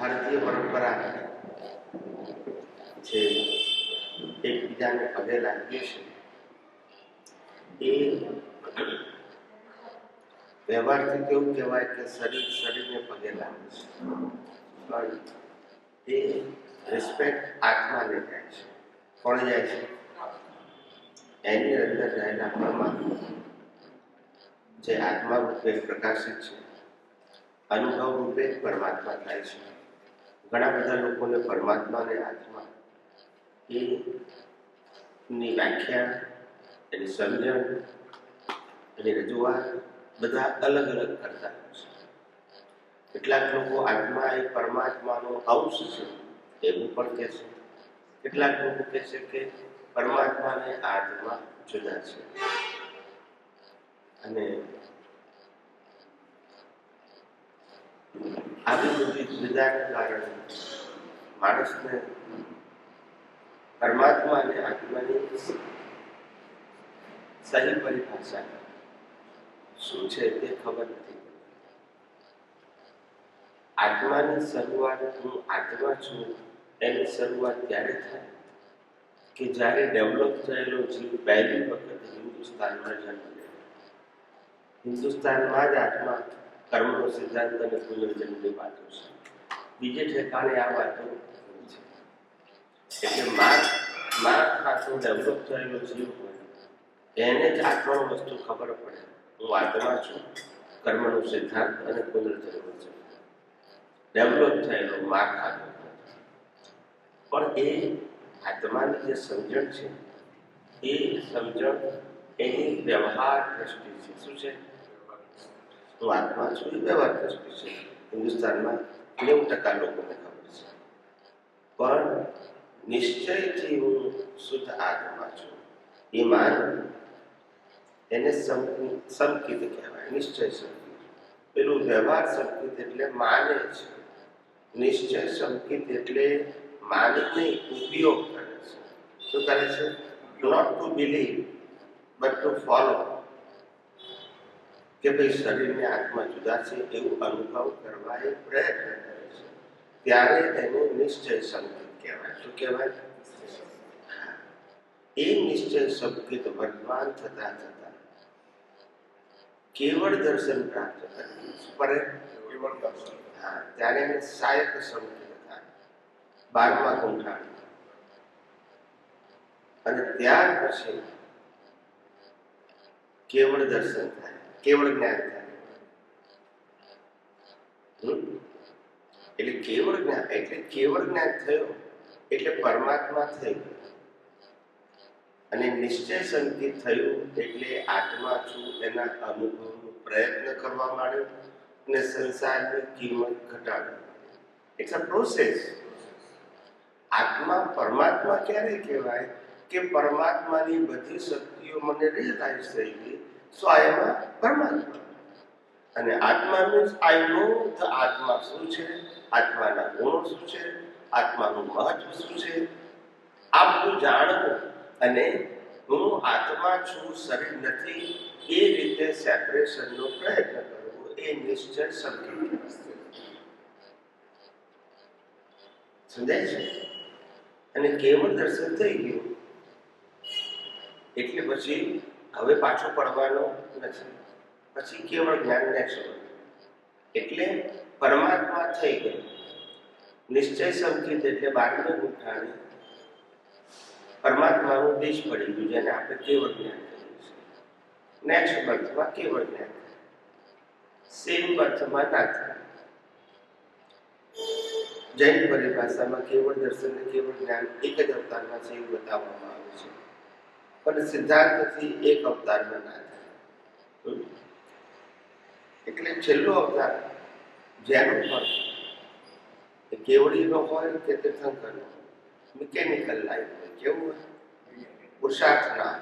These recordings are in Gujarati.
ભારતીય પરંપરા જે એકબીજાને પગે લાગીએ છે એ વ્યવહારથી કેવું કહેવાય કે શરીર શરીરને પગે લાગે છે, પણ એ રિસ્પેક્ટ આત્માને જાય છે. કોણ જાય છે? એની અંદર રહેલા પરમાત્મા જે આત્મા રૂપે પ્રકાશિત છે, અનુભવ રૂપે પરમાત્મા થાય છે. ઘણા બધા લોકોને પરમાત્મા અને આત્મા એની વ્યાખ્યા, એની સમજણ, એની રજૂઆત બધા અલગ અલગ કરતા હોય છે. કેટલાક લોકો આત્મા એ પરમાત્માનો અંશ છે એવું પણ કહે છે. કેટલાક લોકો કહે છે કે પરમાત્મા અને આત્મા જુદા છે. અને આવી બધી વિવિધતાને કારણે માણસને પરમાત્મા અને આત્માની સહી પરિભાષા શું છે તે ખબર નથી. આત્માની શરૂઆત હું આત્મા છું એની શરૂઆત ત્યારે થાય કે જ્યારે ડેવલપ થયેલો જીવ પહેલી વખત હિન્દુસ્તાનમાં જન્મ લે. હિન્દુસ્તાનમાં જ આત્મા કર્મનો સિદ્ધાંત અને પુનર્જન્મની વાતો છે. બીજે ઠેકાણે આ વાતો છે. એટલે માં ખાતો ડેવલપ થયેલો જીવ હોય એને જ આત્માનો વસ્તુ ખબર પડે. હું આત્મા છું, કર્મનો સિદ્ધાંત અને પુનર્જન્મ છે. ડેવલપ થયેલો માં ખાતો પણ એ આત્માની જે સમજણ છે એ સમજણ એની વ્યવહાર દ્રષ્ટિ છે. શું છે? હું આત્મા છું એ વ્યવહાર દ્રષ્ટિ છે. હિન્દુસ્તાનમાં 90% લોકોને ખબર છે, પણ નિશ્ચયથી હું શુદ્ધ આત્મા છું એ માન એને સંકિત કહેવાય. નિશ્ચય સંકિત. પેલું વ્યવહાર સંકિત એટલે માને છે. નિશ્ચય સંકિત એટલે માનીને ઉપયોગ કરે છે. શું કરે છે? Not to believe but to follow. કે ભાઈ શરીરને આત્મા જુદા છે એવું અનુભવ કરવા એ પ્રયત્ન કરે છે. ત્યારે એને નિશ્ચય સંકિત કહેવાય. શું કહેવાય? એ નિશ્ચય સંકિત વર્તમાન થતા થતા કેવળ દર્શન પ્રાપ્ત કરે. કેવળ દર્શન. હા, ત્યારે એને સાયક સંકિત થાય. 12મા ગુંઠાણ. અને ત્યાર પછી કેવળ દર્શન થાય, કેવળ જ્ઞાન થાય. એટલે કેવળ જ્ઞાન એટલે કેવળ જ્ઞાન થયો એટલે પરમાત્મા થઈ ગયો. અને નિશ્ચય સંકિત થયું એટલે આત્મા છું એના અનુભવનો પ્રયત્ન કરવા માંડ્યો અને સંસારની કિંમત ઘટાડો. It's a process. આત્મા પરમાત્મા ક્યારે કહેવાય કે પરમાત્માની બધી શક્તિઓ મને રિયલાઇઝ થઈ ગઈ. સો આઈ એમ પરમાત્મા. અને આત્મા મીન્સ આઈ નો ધ આત્મા શું છે, આત્માના ગુણો શું છે, આત્માનું મહત્વ શું છે, આ બધું જાણવું અને હું આત્મા છું, શરીર નથી એ રીતે સેપરેશનનો પ્રયત્ન કરવો એ નિશ્ચય સંકિત. સમજાય છે? અને કેવળ દર્શન થઈ ગયું એટલે પછી હવે પાછો પડવાનો નથી. પછી કેવળ જ્ઞાન નેક્સ્ટ. એટલે પરમાત્મા થઈ ગયું. નિશ્ચય સંકિત એટલે 12મા ગુંઠાણે પરમાત્માનું બીજ પડી ગયું, જેને આપણે કેવળ જ્ઞાન કહીએ છીએ. નેક્સ્ટ બર્થમાં કેવળ જ્ઞાન, સેમ બર્થમાં ના થાય. જૈન પરિભાષામાં કેવળ દર્શન અને કેવળ જ્ઞાન એક જ અવતારમાં છે એવું બતાવવામાં આવે છે, પણ સિદ્ધાંતથી એક અવતારમાં ના થાય. એટલે છેલ્લો અવતાર જેનો પણ એ કેવડીનો હોય કે તીર્થંકરનો, મિકેનિકલ લાઈફ હોય, કેવું હોય, પુરુષાર્થ ના,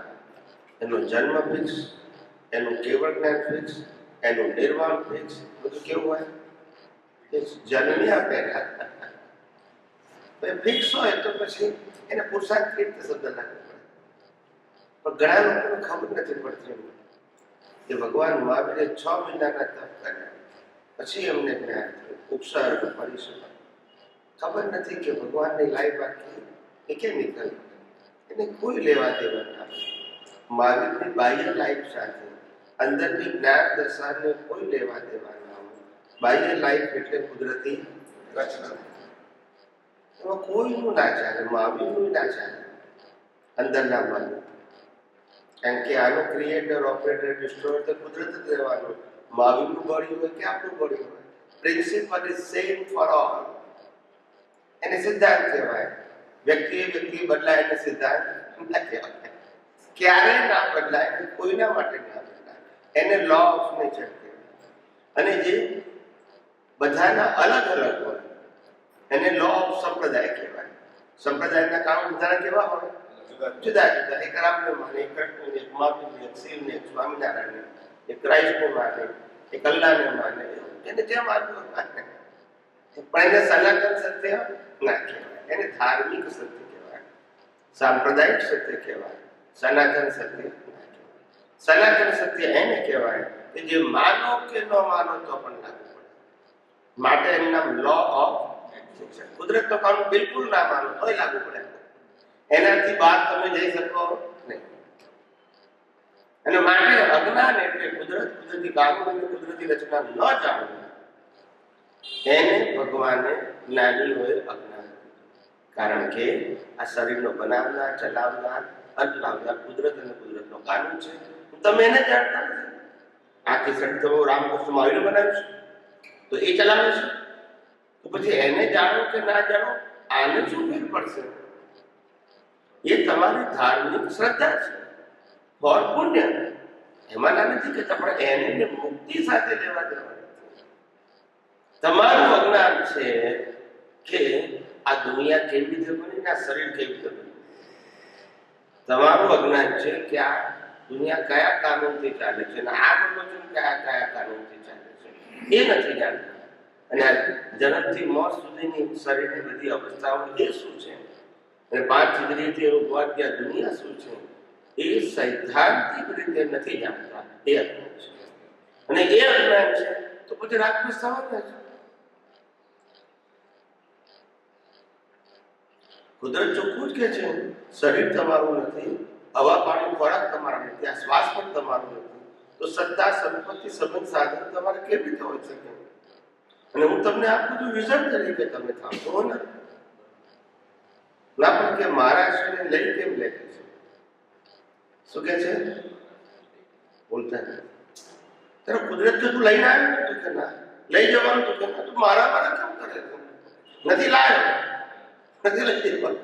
એનો જન્મ ફિક્સ, એનું કેવળ જ્ઞાન ફિક્સ, એનું નિર્વાણ ફિક્સ, બધું કેવું હોય? જન્મ્યા પહેલા ફિક્સ હોય તો પછી એને પુરુષાર્થ કેવી રીતે શબ્દ લાગવો પડે? પણ ઘણા લોકોને ખબર નથી પડતી કે ભગવાન મહાવીરે 6 મહિનાના તપ કર્યા પછી એમને જ્ઞાન થયું. ઉપસર્ગ પરિસર ખબર નથી કે ભગવાનની લાઈફ આખી મિકેનિકલ, એને કોઈ લેવા દેવા ના. મહાવીરની બાહ્ય લાઈફ સાથે અંદરની જ્ઞાન દશાને કોઈ લેવા દેવા ના હોય. બાહ્ય લાઈફ એટલે કુદરતી રચના, એમાં કોઈનું ના ચાલે, મહાવીરનું ના ચાલે અંદરના મન. કારણ કે આનો ક્રિએટર, ઓપરેટર, ડિસ્ટ્રોયર તો કુદરત જ રહેવાનું. મહાવીરનું બોડી હોય કે આપણું બોડી હોય, principle is same for all. એને સિદ્ધાંત કહેવાય. વ્યક્તિ બદલાય એને સિદ્ધાંત ના કહેવાય. ક્યારેય ના બદલાય, કોઈના માટે ના બદલાય. એને લો ઓફ નેચર કહેવાય. અને જે બધાના અલગ અલગ હોય એને લો ઓફ સંપ્રદાય કહેવાય. સંપ્રદાયના કામ બધાના કેવા હોય? જુદા જુદા. એક રામને માને, એક કૃષ્ણને, એક મહાવીરને, એક શિવને, એક સ્વામિનારાયણને, એક ક્રાઇસ્ટને માને, એક અલ્લાહને માને. એને જેમ આદમી માને, પણ એને સનાતન સત્ય ના કહેવાય. એને ધાર્મિક સત્ય કહેવાય, સાંપ્રદાયિક સત્ય કહેવાય, સનાતન સત્ય ના કહેવાય. સનાતન સત્ય એને કહેવાય કે જે માનો કે ન માનો તો પણ લાગુ પડે. માટે એનું નામ લો ઓફ નેચર. કુદરતનો કાનૂન બિલકુલ ના માનો તોય લાગુ પડે, એનાથી બહાર તમે જઈ શકો નહીં. અને માટે અજ્ઞાન એટલે કુદરતી કાનૂન અને કુદરતી રચના ન જાણવું, એને ભગવાને જ્ઞાનીઓએ અજ્ઞાન. કારણ કે આ શરીરનો બનાવનાર, ચલાવનાર, અંત લાવનાર કુદરત અને કુદરતનો કાનૂન છે. તમે એને જાણતા નથી. આખી શરીર તો રામકૃષ્ણ મહાવીર બનાવ્યું છે, તો એ ચલાવે છે. તો પછી એને જાણો કે ના જાણો, આને શું ફેર પડશે? એ તમારી ધાર્મિક શ્રદ્ધા છે, ફોર પુણ્ય. એમાં ના નથી કે તમે એને મુક્તિ સાથે લેવા દેવા. તમારું અજ્ઞાન છે કે આ દુનિયા કેવી રીતે બની, આ શરીર કેવી રીતે બની. તમારું અજ્ઞાન છે કે આ દુનિયા કયા કાનૂનથી ચાલે છે અને આ બધું કયા કાનૂનથી ચાલે છે, એ નથી જાણતા. અને આ જન્મથી મોત સુધીની શરીરની બધી અવસ્થાઓ એ શું છે, અને 5 ઇન્દ્રિયથી ઉપવાદ કે દુનિયા શું છે, એ સૈદ્ધાંતિક રીતે નથી જાણતા. એ અજ્ઞાન છે. અને એ અજ્ઞાન છે તો પછી રાગદ્વેષ થવાના છે. કુદરત ચોખ્ખું જ કે છે, શરીર તમારું નથી, હવા પાણી ખોરાક તમારા નથી, આ શ્વાસ પણ તમારું નથી. તો સત્તા, સંપત્તિ, સંબંધ, સાધન તમારે કેવી રીતે હોઈ શકે? અને હું તમને આ બધું વિઝન તરીકે તમે થાશો ને, ના પણ કે મારા શરીરને લઈ કેમ લે છે? શું કે છે? બોલતા નથી. ત્યારે કુદરત કે તું લઈને આવ્યો ને, તું કે ના લઈ જવાનું, તું કે ના તું મારા કેમ કરે છે? નથી લાવ્યો, નથી લઈ જવાનું,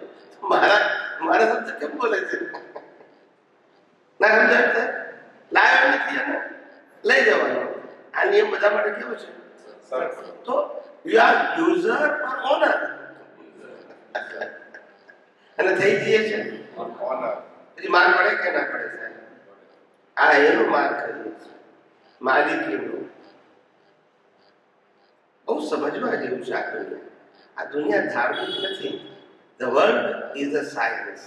મારા શબ્દ કેમ બોલે છે? ના સમજાય છે? લાવ્યો નથી અને લઈ જવાનો. આ નિયમ બધા માટે કેવો છે? તો you are user or owner. અને થઈ જઈએ છે પછી માર પડે કે ના પડે સાહેબ? આ એનો માર કરીએ છે, માલિકીનો. બહુ સમજવા જેવું છે આ દુનિયા. આ દુનિયા ધાર્મિક નથી. The world is a science.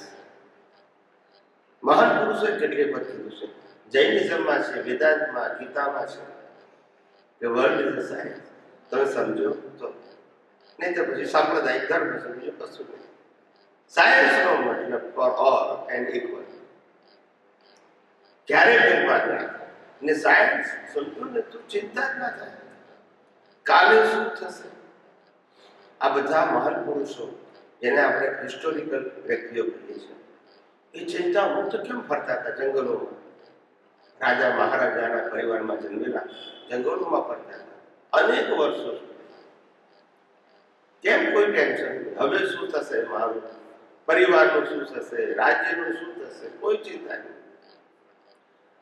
મહાન પુરુષોએ કેટલી વખત કીધું છે, જૈનિઝમમાં છે, વેદાંતમાં, ગીતામાં છે કે વર્લ્ડ ઇઝ અ સાયન્સ. તમે સમજો તો, નહીં તો પછી સાંપ્રદાયિક ધર્મ સમજો, કશું નહીં. સાયન્સનો મતલબ ફોર ઓલ એન્ડ ઇક્વલ. ક્યારેય ભેદભાવ ના થાય. ને સાયન્સ સમજો ને તો ચિંતા જ ના થાય, કાલે શું થશે. આ બધા મહાન પુરુષો જેને આપણે હિસ્ટોરિકલ વ્યક્તિઓ કહીએ છીએ, એ ચિંતા મુક્ત કેમ ફરતા હતા જંગલોમાં? રાજા મહારાજાના પરિવારમાં જન્મેલા, જંગલોમાં ફરતા હતા અનેક વર્ષો. કેમ? કોઈ ટેન્શન નહીં. હવે શું થશે મારું, પરિવારનું શું થશે, રાજ્યનું શું થશે, કોઈ ચિંતા નહીં.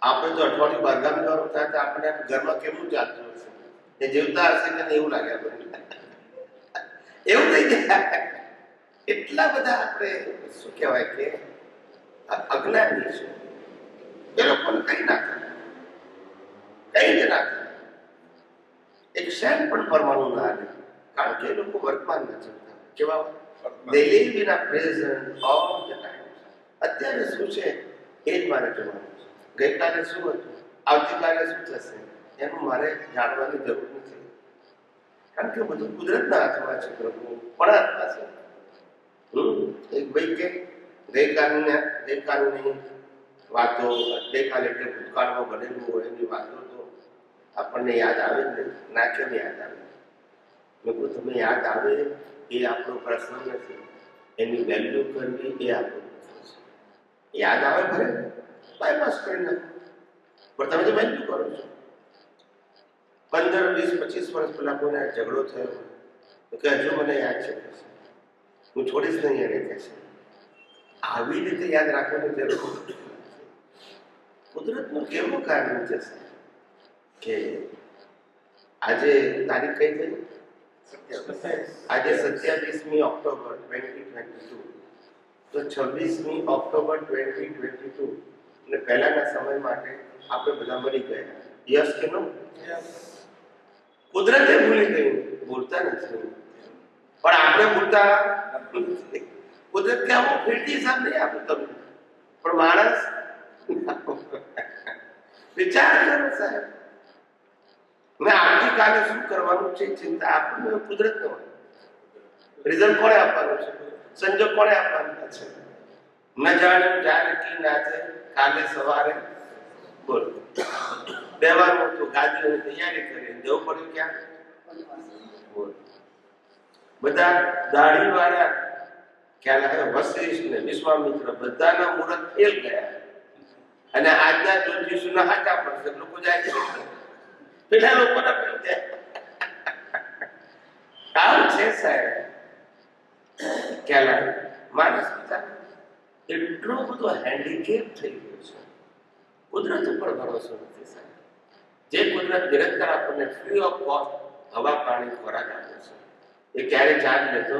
આપણે તો અઠવાડિયું બારગામ જવાનું થાય તો આપણે ઘરમાં કેમનું ચાલતું હશે? એ જીવતા હશે કે એવું લાગે આપણને? એવું થઈ જાય. એટલા બધા આપણે શું કહેવાય કે અજ્ઞાની છે. એ લોકોને કઈ ના થાય, કઈ જ ના થાય. એક સેલ પણ પરમાણુ ના આવે, કારણ કે એ લોકો વર્તમાનમાં ચાલતા. કેવા? they live in a present all the time. અત્યારે શું છે એ જ મારે જોવાનું છે. ગઈકાલે શું હતું, આવતીકાલે શું થશે, એનું મારે જાણવાની જરૂર નથી. કારણ કે બધું કુદરતના હાથમાં છે પ્રભુ, પણ હાથમાં છે. એક ભાઈ કે ગઈકાલની વાતો, ગઈકાલ એટલે ભૂતકાળમાં બનેલું હોય એની વાતો તો આપણને યાદ આવે જ નહીં. ના કેમ યાદ આવે? લોકો તમે યાદ આવે એ આપણો પ્રશ્ન નથી, એની વેલ્યુ કરવી એ આપણો પ્રશ્ન છે. યાદ આવે ભલે બાયપાસ કરી નાખો, પણ તમે તો વેલ્યુ કરો છો. 15, 20, 25 વર્ષ પહેલા કોઈને ઝઘડો થયો તો કે હજુ મને યાદ છે, હું છોડીશ નહીં એને કહે છે. આવી રીતે યાદ રાખવાની જરૂર. કુદરતનું કેવું કારણ છે કે આજે તારીખ કઈ થઈ? આજે 27મી ઓક્ટોબર 2022. તો 26મી ઓક્ટોબર 2022 અને પહેલાના સમય માટે આપણે બધા મળી ગયા. યસ કે નો? કુદરતે ભૂલી ગઈ, ભૂલતા નથી, પણ આપણે ભૂલતા. કુદરત કે આવું ફેરતી હિસાબ નહીં આપું તમને, પણ માણસ વિચાર કરો સાહેબ. મેં આવતીકાલે શું કરવાનું છે ચિંતા આપણને કુદરત ન હોય. રિઝલ્ટ કોને આપવાનું છે? સંજોગ કોને આપવાના છે? ન જાણ્યું જાણે કી નાથે કાલે સવારે બોલ બેવાનું તો ગાદીઓની તૈયારી કરી જવું પડ્યું ક્યાં? બોલ બધા દાઢી વાળા ખ્યાલ આવ્યો, વશિષ્ઠ ને વિશ્વામિત્ર બધાના મુહૂર્ત ફેલ ગયા અને આજના જ્યોતિષીના હાચા પડશે. લોકો જાય છે પેલા લોકોના ફેલ થયા. કામ છે સાહેબ. ખ્યાલ આવ્યો? માણસ પિતા એટલો બધો હેન્ડીકેપ થઈ ગયો છે, કુદરત ઉપર ભરોસો નથી સાહેબ. જે કુદરત નિરંતર આપણને ફ્રી ઓફ કોસ્ટ હવા, પાણી, ખોરાક આપે છે, એ ક્યારે ચાર્જ લેતો?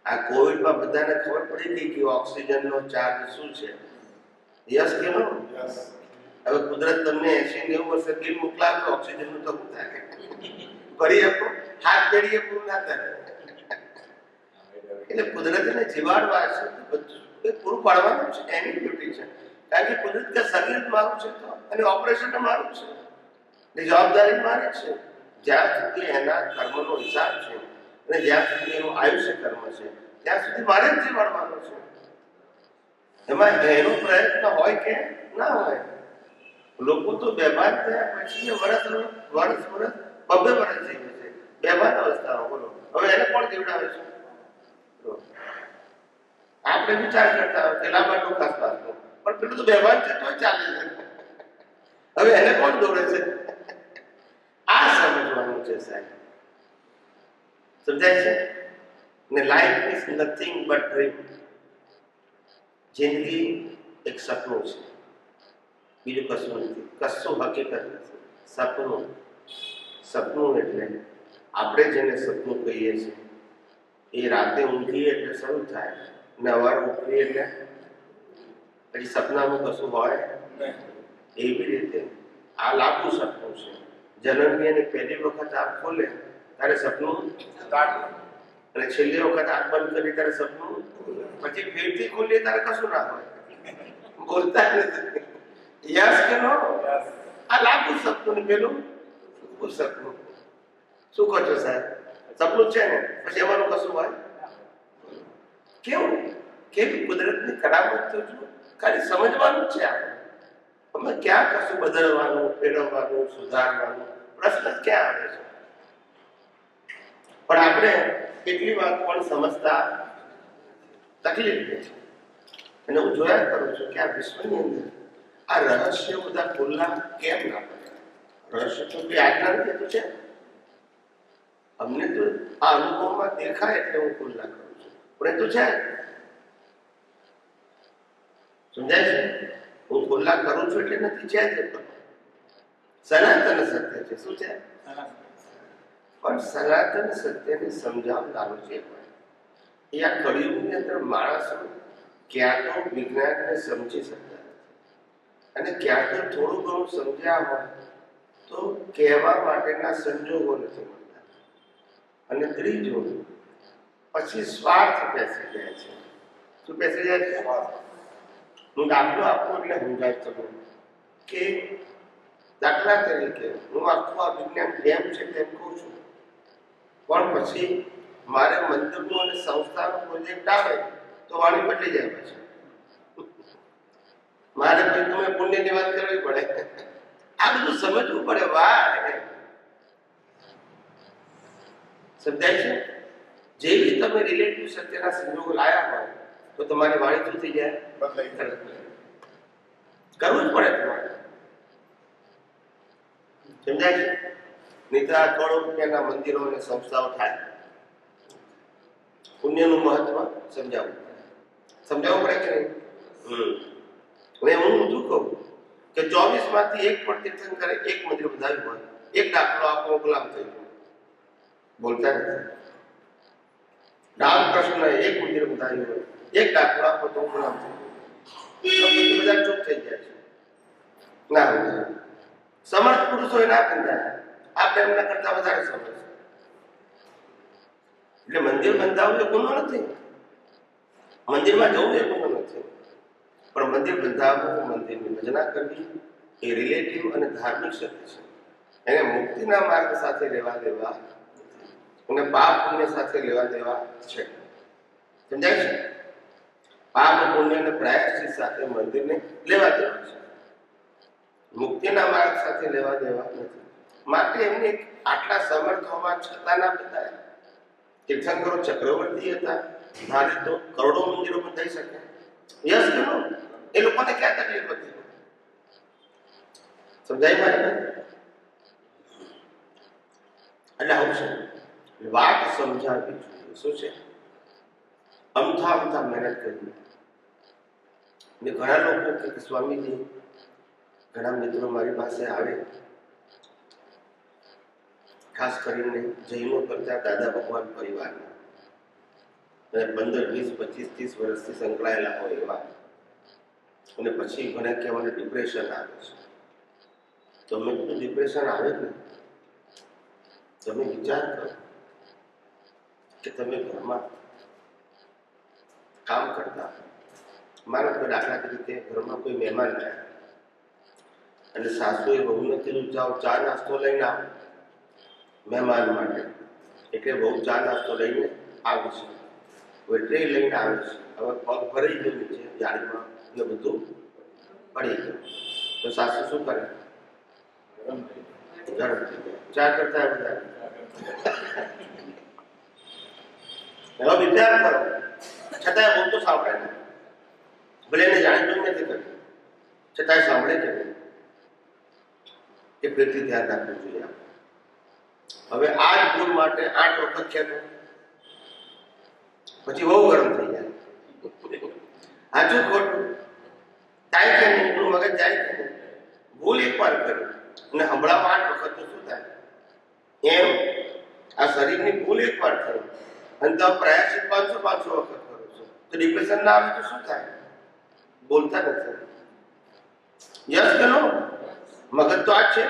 આ કોવિડમાં બધાને ખબર પડી ગઈ કે ઓક્સિજનનો ચાર્જ શું છે. યસ કે નો? હવે કુદરત તમને 80-90 વર્ષે બિલ મોકલાવે ઓક્સિજનનું તો શું થાય? ભરી આપો, હાથ પેઢીએ પૂરું ના થાય. એટલે કુદરતને જીવાડવા છે, બધું પૂરું પાડવાનું છે, એની ડ્યુટી છે. કારણ કે કુદરત કે શરીર મારું છે તો અને ઓપરેશન મારું છે, એ જવાબદારી મારી છે. જ્યાં સુધી એના કર્મનો હિસાબ છે અને જ્યાં સુધી એનું આયુષ્ય કર્મ છે ત્યાં સુધી મારે જ જીવાડવાનું છે. એમાં એનો પ્રયત્ન હોય કે ના હોય. લોકો તો બેભાન થયા પછી વર્ષ 2 વર્ષ જીવે છે બેભાન અવસ્થામાં. બોલો હવે એને કોણ જીવડાવે છે? આપણે વિચાર કરતા હોય કે લાંબા ટૂંકા શ્વાસનો, પણ પેલું તો બેભાન છે તો ચાલે છે. હવે એને કોણ દોડે છે? આ સમજવાનું છે સાહેબ. સમજાય છે ને? Life is nothing but dream. જિંદગી એક સપનું છે, બીજું કશું નથી. કશું હકીકત નથી. સપનું. સપનું એટલે આપણે જેને સપનું કહીએ છીએ એ રાતે ઊંઘીએ એટલે શરૂ થાય ને સવારે ઉઠીએ એટલે પછી સપનામાં કશું હોય. એવી રીતે આ લાંબુ સપનું છે. જન્મી અને પહેલી વખત આંખ ખોલે ત્યારે સપનું અને છેલ્લી વખત આંખ બંધ કરી ત્યારે સપનું, પછી ફેરથી ખોલીએ ત્યારે કશું ના હોય. બોલતા નથી. યસ કે નો? આ લાંબુ સપનું ને પેલું સપનું. શું કહો છો સાહેબ? સપનું છે ને પછી એવાનું કશું હોય? કેવું? કેવી કુદરતની કરામત તો જુઓ. ખાલી સમજવાનું છે આપણે. અમે ક્યાં કશું બદલવાનું, ફેરવવાનું, સુધારવાનું? પ્રશ્ન જ ક્યાં આવે છે? પણ આપણે કેટલી વાત પણ સમજતા તકલીફ છે. અને હું જોયા કરું છું કે આ વિશ્વની અંદર આ રહસ્ય બધા ખુલ્લા કેમ ના પડે? રહસ્ય તો કોઈ આજના નથી, તો છે. અમને તો આ અનુભવમાં દેખાય એટલે હું ખુલ્લા કરું છું, પણ એ તો છે. સમજાય છે? હું ખુલ્લા કરું છું એટલે નથી, છે જ. સનાતન સત્ય છે. શું છે? પણ સનાતન સત્યને સમજાવનારો જે હોય એ આ કળિયુગની અંદર માણસો ક્યાં તો વિજ્ઞાનને સમજી શકતા નથી અને ક્યાં તો થોડું ઘણું સમજ્યા હોય તો કહેવા માટેના સંજોગો નથી મળતા. અને ત્રીજું, પછી સ્વાર્થ બેસી જાય છે. શું બેસી જાય છે? હું દાખલો આપું એટલે સમજાય તમને કે દાખલા તરીકે હું આખું આ વિજ્ઞાન જેમ છે તેમ કહું છું પણ પછી મારે મંદિરનો અને સંસ્થાનો પ્રોજેક્ટ આવે તો વાણી બદલી જાય પછી મારે પછી તમે પુણ્યની વાત કરવી પડે. આ બધું સમજવું પડે. વાહ, સમજાય છે? જેવી તમે રિલેટિવ સત્યના સંજોગો લાયા હોય તો તમારી વાણી શું થઈ જાય? કરવું જ પડે તમારે. સમજાય છે? નહીં તો આ કરોડો રૂપિયાના મંદિરો અને સંસ્થાઓ થાય. પુણ્યનું મહત્વ સમજાવવું પડે કે નહીં? હવે હું શું કહું કે 24 માંથી એક પણ તીર્થંકરે એક મંદિર બંધાવ્યું હોય, એક દાખલો આપો, ગુલામ થઈ ગયો. બોલતા નથી. રામકૃષ્ણ એક મંદિર બંધાવ્યું હોય, એક દાખલો આપો તો ગુલામ થઈ ગયો. બધા ચૂપ થઈ જાય છે. ના બંધાય. સમર્થ પુરુષો ના બંધાય. આપણે એમના કરતા વધારે સમજ. એટલે મંદિર બંધાવવું એ ગુનો નથી. મંદિરમાં જવું એ ગુનો નથી. પણ મંદિર બંધાવવું, મંદિરની ભજના કરવી એ રિલેટિવ અને ધાર્મિક શક્તિ છે. એને મુક્તિના માર્ગ સાથે લેવા દેવા અને પાપ પુણ્ય સાથે લેવા દેવા છે. સમજાય છે? પાપ પુણ્ય અને પ્રાયશ્ચિત સાથે મંદિરને લેવા દેવા છે. મુક્તિના માર્ગ સાથે લેવા દેવા નથી. માટે એમને આટલા સમર્થ હોવા છતાં ના બતાવ્યા. તીર્થંકરો ચક્રવર્તી હતા, ધારે તો કરોડો મંદિરો બંધાઈ શકે. યસ કે નો? એ લોકોને ક્યાં તકલીફ હતી? સમજાય મારી વાત? એટલે આવું છે. વાત સમજાવવી જોઈએ. શું છે? અમથા મહેનત કરવી. ને ઘણા લોકો કે સ્વામીજી, ઘણા મિત્રો મારી પાસે આવે, ખાસ કરીને જૈનો કરતા દાદા ભગવાન પરિવારના, અને 15, 20, 25, 30 વર્ષથી સંકળાયેલા હોય એવા, અને પછી મને કે મને ડિપ્રેશન આવે છે. તો મેં કીધું ડિપ્રેશન આવે જ ને. તમે વિચાર કરો કે તમે ઘરમાં કામ કરતા, માનો કે દાખલા તરીકે ઘરમાં કોઈ મહેમાન આવ્યા અને સાસુએ બહુને કીધું જાઓ ચા નાસ્તો લઈને આવો મહેમાન માટે. એટલે બહુ ચા નાસ્તો લઈને આવે છે. હવે ટ્રે લઈને આવે છે. હવે પગ ભરાઈ ગયો નીચે જાળીમાં ને બધું પડી ગયું. તો સાસુ શું કરે? ગરમ થઈ જાય. ચા કરતા બધા. હવે વિચાર કરો, છતાંય બહુ તો સાંભળે ને. ભલે એને જાણી જોઈ નથી કરતી, છતાંય સાંભળે કે નહીં? એ ફરીથી ધ્યાન રાખવું જોઈએ. હવે આ જ ભૂલ માટે 8 વખત છે તો પછી બહુ ગરમ થઈ જાય. હાચું ખોટું? થાય કે નહીં? એનું મગજ જાય કે નહીં? ભૂલ એકવાર કરી અને હમણાં 8 વખત તો શું થાય? એમ આ શરીરની ભૂલ એકવાર થઈ અને તમે પ્રયાસિત 500 વખત કરો છો તો ડિપ્રેશન ના આવે તો શું થાય? બોલતા નથી. યસ કે નો? મગજ તો આ જ છે,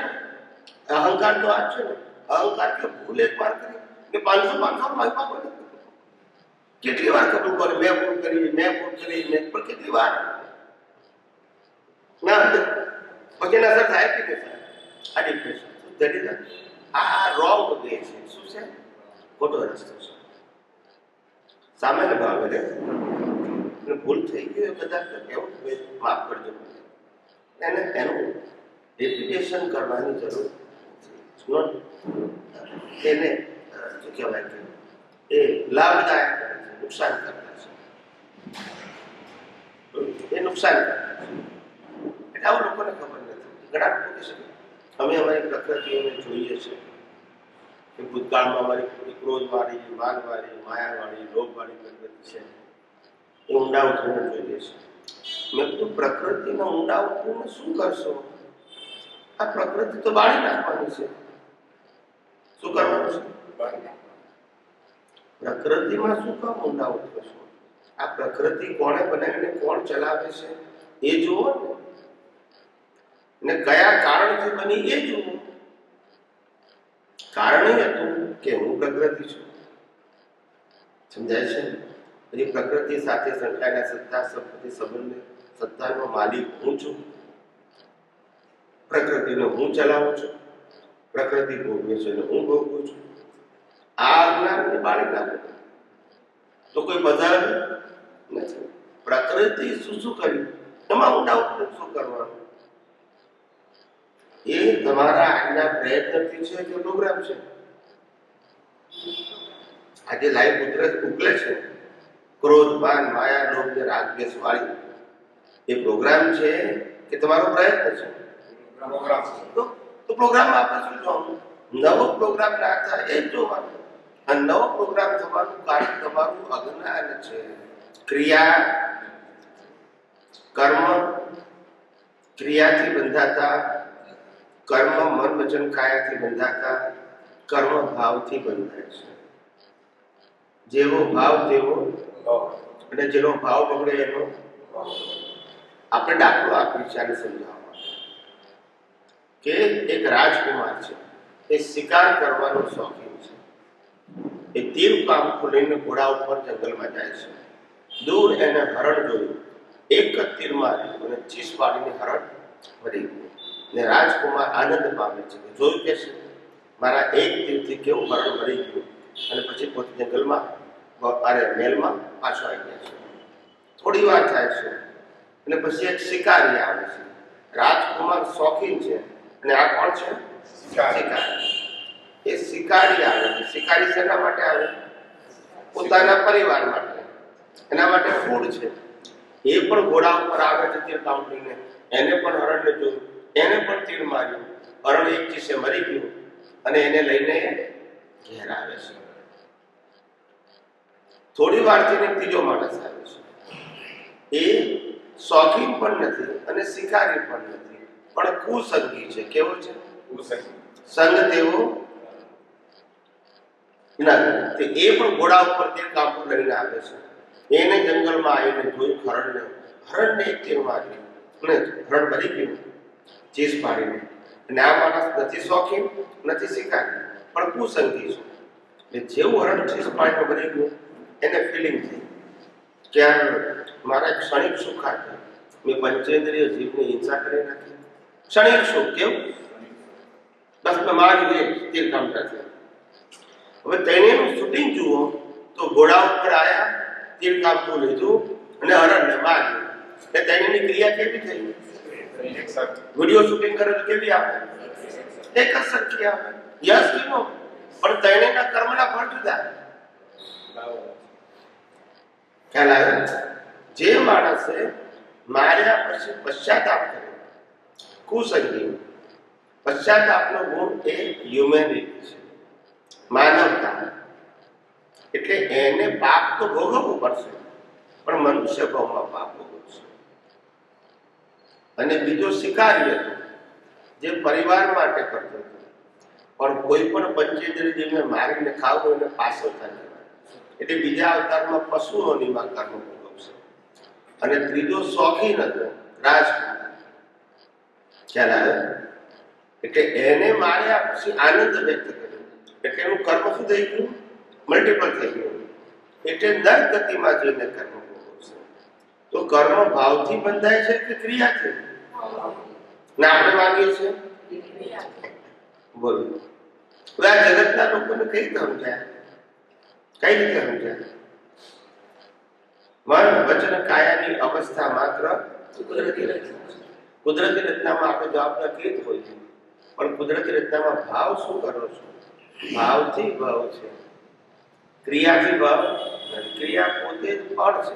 અહંકાર તો આ જ છે ને. અહંકાર કે ભૂલ એકવાર કરી ને 500 માહિપા પડે. કેટલી વાર કબૂલ કરે? મેં ભૂલ કરી, પણ કેટલી વાર ના પછી એના અસર થાય કે નહીં? આ ડિપ્રેશન આ રોંગ વે છે. શું છે? ખોટો રસ્તો છે. સામાન્ય ભાવે ભૂલ થઈ ગઈ કદાચ તો કેવું માફ કરજો. એનું રિપીટેશન કરવાની જરૂર એને શું કહેવાય કે એ લાભદાયક કરે છે, નુકસાન કરતા છે. એ નુકસાન કરતા છે. એટલે આવું લોકોને ખબર નથી. ઘણા લોકો કહે છે અમે અમારી પ્રકૃતિઓને જોઈએ છે કે ભૂતકાળમાં અમારી ક્રોધવાળી, માનવાળી, માયાવાળી, લોભવાળી પ્રકૃતિ છે. એ ઊંડા ઉતરીને જોઈએ છે. મેં કીધું પ્રકૃતિના ઊંડા ઉતરીને શું કરશો? આ પ્રકૃતિ તો બાળી નાખવાની છે. શું કરવાનું છે? પ્રકૃતિમાં શું કામ ઊંડા ઉતરો છો? આ પ્રકૃતિ કોણે બનાવીને કોણ ચલાવે છે એ જુઓ ને કયા કારણથી બની એ જુઓ. કારણ એ હતું કે હું પ્રકૃતિ છું. સમજાય છે? પછી પ્રકૃતિ સાથે સંકળાયેલા સત્તા સંપત્તિ સંબંધ સત્તાનો માલિક હું છું. પ્રકૃતિને હું ચલાવું છું. પ્રકૃતિ ભોગવે છે અને હું ભોગવું છું. આ અજ્ઞાનને બાળી નાખો તો કોઈ બધાર નથી. પ્રકૃતિ શું કર્યું એમાં ઊંડા ઉતરે શું કરવાનું? એ તમારા આજના પ્રયત્નથી છે કે પ્રોગ્રામ છે? આજે લાઈફ ઉકલે છે ક્રોધ, માન, માયા, લોભ ને રાગ દ્વેષ વાળી, એ પ્રોગ્રામ છે કે તમારો પ્રયત્ન છે? પ્રોગ્રામ. તો પ્રોગ્રામ આપણે શું જોવાનું? નવો પ્રોગ્રામ ના થાય એ જોવાનું. અને નવો પ્રોગ્રામ થવાનું કારણ તમારું અજ્ઞાન છે. ક્રિયા, કર્મ, ક્રિયાથી બંધાતા, કર્મ મન વચન કાયાથી બંધાતા, કર્મ ભાવથી બંધાય છે. જેવો ભાવ તેવો, અને જેનો ભાવ બગડે એનો. આપણે દાખલો આપી છે આને સમજાવવા કે એક રાજકુમાર છે, એ શિકાર કરવાનો શોખીન છે. એ તીર કામ લઈને ઘોડા ઉપર જંગલમાં જાય છે. દૂર એને હરણ જોયું, એક જ તીર માર્યું અને ચીસ પાડીને હરણ મરી ગયું. ને રાજકુમાર આનંદ પામે છે, જોયું કે છે મારા એક તીરથી કેવું હરણ મરી ગયું. અને પછી પોતે જંગલમાં મહેલમાં પાછો આવી ગયા છે. થોડી વાર થાય છે અને પછી એક શિકારી આવે છે. રાજકુમાર શોખીન છે અને આ કોણ છે? શિકારી. એ શિકારી આવે છે. શિકારી શેના માટે આવે? પોતાના પરિવાર માટે. એના માટે ફૂડ છે. એ પણ ઘોડા ઉપર આવે છે તીર કાઉન્ટરીને. એને પણ હરણને જોયું, એને પણ તીર માર્યું, હરણ એક ચીસે મરી ગયું અને એને લઈને ઘેર આવે છે. થોડી વારથી ત્રીજો માણસ આવે છે. એ શોખીન પણ નથી અને શિકારી પણ નથી, પણ કુસંગી છે. કેવો છે? સંગ તેવો ના. એ પણ ઘોડા ઉપર તીર કાપડ લઈને આવે છે. એને જંગલમાં આવીને જોયું હરણને. હરણને એક તીર માર્યું અને હરણ મરી ગયું ચીસ પાડીને. અને આ માણસ નથી શોખીન, નથી શિકારી, પણ કુસંગી છે. એટલે જેવું હરણ ચીસ પાડીને મરી ગયું એને ફિલિંગ થઈ કે મારા ક્ષણિક સુખ હતા, મેં પંચેન્દ્રિય જીવની હિંસા કરી નથી. ક્ષણિક સુખ કેવું? બસ મેં મારી એક તીર કામ નથી. હવે તેનું શૂટિંગ જુઓ તો ઘોડા ઉપર આયા, તીર કાપવું લીધું અને હરણને માર્યું. એટલે તેની ક્રિયા કેવી થઈ? વિડીયો શૂટિંગ કરે તો કેવી આવે? એક જ સરખી આવે. યસ કે નો? પણ તેના કર્મના ફળ જુદા. ખ્યાલ આવ્યો? જે માણસે માર્યા પછી પશ્ચાતાપ કર્યો, કુસંગી. પશ્ચાતાપનો ગુણ એ હ્યુમેનિટી છે, માનવતા. એટલે એને પાપ તો ભોગવવું પડશે, પણ મનુષ્ય ભાવમાં પાપ ભોગવશે. અને બીજો શિકારી હતો, જે પરિવાર માટે કરતો હતો, પણ કોઈ પણ પંચેન્દ્રિય જીવને મારીને ખાવું એને પાછો થાય. એટલે બીજા અવતારમાં પશુનો નિર્માણ કર્મ ભોગવશે. અને ત્રીજો શોખીન હતો, રાજકુમાર. ખ્યાલ આવ્યો? એટલે એને માર્યા પછી આનંદ વ્યક્ત કર્યો. એટલે એનું કર્મ શું થઈ ગયું? મલ્ટિપલ થઈ ગયું. એટલે નર ગતિમાં જઈને કર્મ ભોગવશે. તો કર્મ ભાવથી બંધાય છે કે ક્રિયાથી? ના, આપણે માનીએ છીએ બોલો. હવે આ જગતના લોકોને કઈ રીતે સમજાય? કઈ રીતે સમજાય? મન વચન કાયાની અવસ્થા માત્ર કુદરતી રચના છે. કુદરતી રચનામાં આપણે જવાબદાર કેત હોય છે, પણ કુદરતી રચનામાં ભાવ શું કરો છો? ભાવથી ભાવ છે, ક્રિયાથી ભાવ નથી. ક્રિયા પોતે જ ફળ છે.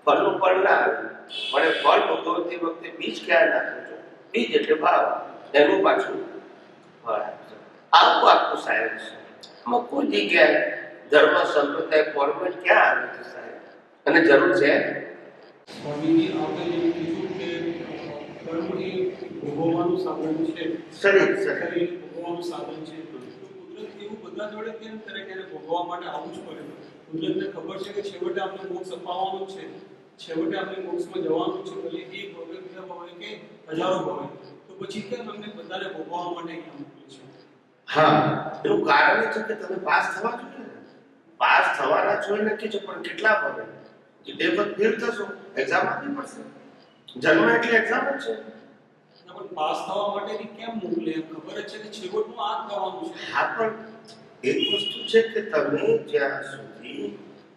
ફળનું ફળ ના આવે, પણ એ ફળ ભોગવતી વખતે બીજ ક્યાં નાખો છો? બીજ એટલે ભાવ, એનું પાછું ફળ આપશે. આવું આખું સાયન્સ છે. આમાં કોઈ જગ્યાએ ધર્મ સંપ્રદાય ફોર્મેટ ક્યાં આવે છે સાહેબ? અને જરૂર છે? સ્વામીજી આપણે જે કીધું કે કર્મ એ ભોગવવાનું સાધન છે, શરીર ભોગવવાનું સાધન છે. તો કુદરત એવું બધા જોડે કેમ કરે કે એને ભોગવવા માટે આવવું જ પડે? કુદરતને ખબર છે કે છેવટે આપણે મોક્ષ અપાવવાનું છે, છેવટે આપણે મોક્ષમાં જવાનું છે, ભલે એક ભવે, બે ભવે કે હજારો ભવે. તો પછી કેમ અમને બધાને ભોગવવા માટે અહીંયા મોકલે છે? હા, એનું કારણ એ છે કે તમે પાસ થવા જોઈએ ને. પાસ થવાના છો એ નક્કી છે, પણ કેટલા ભવે? એ વખત ફેલ થશો, એક્ઝામ આપવી પડશે. જન્મ એટલે એક્ઝામ જ છે. પણ પાસ થવા માટે કેમ મોકલે? એમ ખબર જ છે કે છેવટનું આ જ થવાનું છે. હા, પણ એક વસ્તુ છે કે તમે જ્યાં સુધી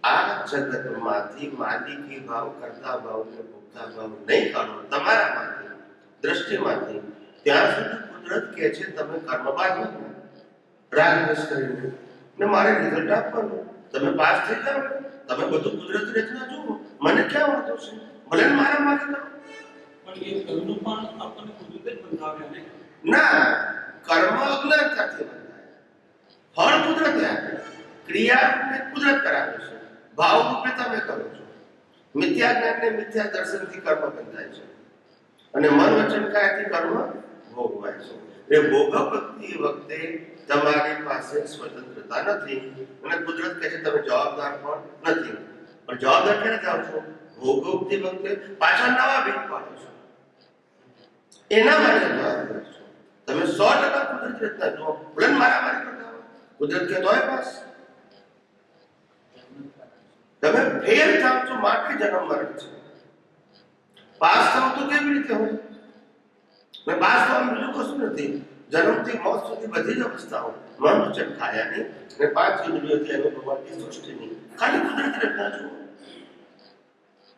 આ જગતમાંથી માલિકી ભાવ, કરતા ભાવ ને ભોગતા ભાવ નહીં કાઢો તમારામાંથી, દ્રષ્ટિમાંથી, ત્યાં સુધી કુદરત કહે છે તમે કર્મબાદ બનો, રાગ દ્વેષ કરીને, ને મારે રિઝલ્ટ આપવાનું, તમે પાસ થઈ જાઓ, તમે બધું કુદરતી રચના જુઓ, મને ક્યાં વાંધો છે, ભલે ને મારા માટે કરો. પણ એ કર્મ પણ આપણને કુદરતે જ બંધાવ્યા ને. ના, કર્મ અજ્ઞાનતાથી બંધાય, ફળ કુદરતે આપે, ક્રિયા રૂપે કુદરત કરાવે છે, ભાવ રૂપે તમે કરો છો. મિથ્યા જ્ઞાન ને મિથ્યા દર્શનથી કર્મ બંધાય છે અને મન વચન કાયાથી કર્મ ભોગવાય છે. એ ભોગવતી વખતે તમારી પાસે સ્વતંત્રતા નથી અને કુદરત કહે છે તમે જવાબદાર પણ નથી. પણ જવાબદાર ક્યારે જાઓ છો? ભોગવતી વખતે પાછા નવા બીજ પાડો છો, એના માટે જવાબદાર છો. તમે 100% કુદરતી રચના જુઓ, ભલે મારામારી કરતા હો, કુદરત કહેતો હોય બસ. તમે ફેલ થાવ છો માટે જન્મ મરણ છે. પાસ થાવ તો કેવી રીતે હોય? મેં પાસ થવાનું બીજું કશું નથી. જન્મથી મોત સુધી બધી જ અવસ્થાઓ મન વચન કાયાની અને 5 ઇન્દ્રિયોથી અનુભવાતી સૃષ્ટિની ખાલી કુદરતી રચના જુઓ.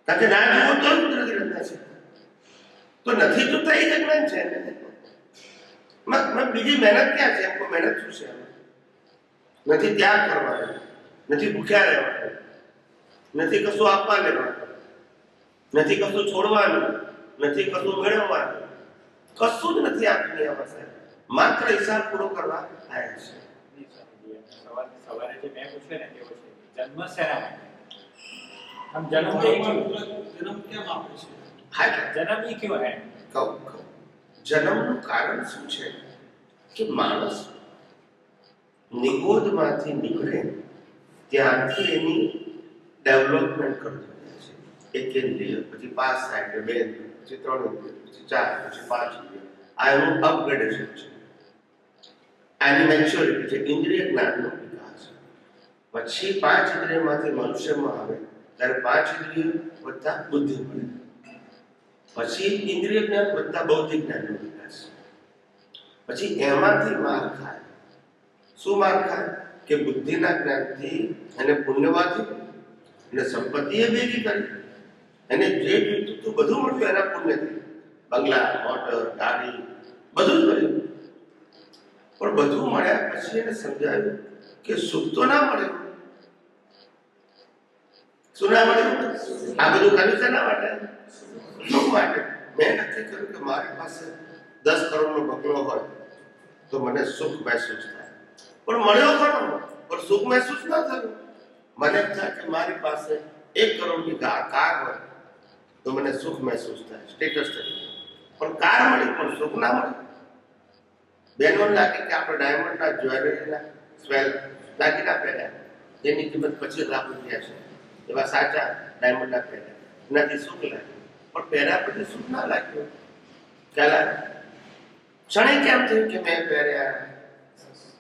કારણ કે ના જુઓ તો કુદરતી રચના છે, તો નથી જોતા એ જ અજ્ઞાન છે ને. બીજી મહેનત ક્યાં છે? એમ કોઈ મહેનત શું છે? નથી ત્યાગ કરવાનો, નથી ભૂખ્યા રહેવાનું, નથી કશું આપવા લેવાનું, નથી કશું છોડવાનું, નથી કશું મેળવવાનું, કશું જ નથી આ દુનિયામાં સાહેબ. માત્ર હિસાબ પૂરો કરવા આવ્યા છે. સવારે જે મેં પૂછ્યું ને કેવો છે જન્મ શેના માટે? આમ જન્મ જન્મ કેમ આપે છે? હા, જન્મ એ ક્यों है? કહું જન્મનું કારણ શું છે કે માણસ નિગોદમાંથી નીકળે ત્યારથી એની ડેવલપમેન્ટ કરતો જાય છે. એક ઇન્દ્રિય, પછી 5 થાય, 2 ઇન્દ્રિય, પછી 3 ઇન્દ્રિય, પછી 4, પછી 5 ઇન્દ્રિય. આ એનું અપગ્રેડેશન છે, આની મેચ્યોરિટી છે, ઇન્દ્રિય જ્ઞાનનો વિકાસ. પછી 5 ઇન્દ્રિયમાંથી મનુષ્યમાં આવે ત્યારે 5 ઇન્દ્રિય વત્તા બુદ્ધિ મળે, પછી ઇન્દ્રિય જ્ઞાન વત્તા બૌદ્ધિક જ્ઞાનનો વિકાસ. પછી એમાંથી માર ખાય. શું માર ખાય? કે બુદ્ધિના જ્ઞાનથી એને પુણ્યવાથી અને સંપત્તિએ ભેગી કરી, એને જે જોઈતું હતું બધું મળ્યું એના પુણ્યથી, બંગલા, મોટર, ગાડી, બધું જ મળ્યું. પણ બધું મળ્યા પછી એને સમજાયું કે સુખ તો ના મળ્યું. શું ના મળ્યું? આ બધું કર્યું છે ના માટે, સુખ માટે. મેં નક્કી કર્યું કે મારી પાસે 10 કરોડનો બંગલો હોય તો મને સુખ મહેસૂસ થાય, પણ મળ્યો ખરો પણ સુખ મહેસૂસ ના થયું. મને એમ થાય કે મારી પાસે 1 કરોડની કાર હોય તો મને સુખ મહેસૂસ થાય, સ્ટેટસ તરીકે. પણ કાર મળી પણ સુખ ના મળે. બેનો લાગે કે આપણે ડાયમંડના જ્વેલરીના સ્વેલ દાગીના પહેર્યા, જેની કિંમત 25 લાખ રૂપિયા છે, એવા સાચા ડાયમંડના પહેર્યા, એનાથી સુખ લાગ્યું. પણ પહેર્યા પછી સુખ ના લાગ્યું. ખ્યાલ ક્ષણે કેમ થયું કે મેં પહેર્યા,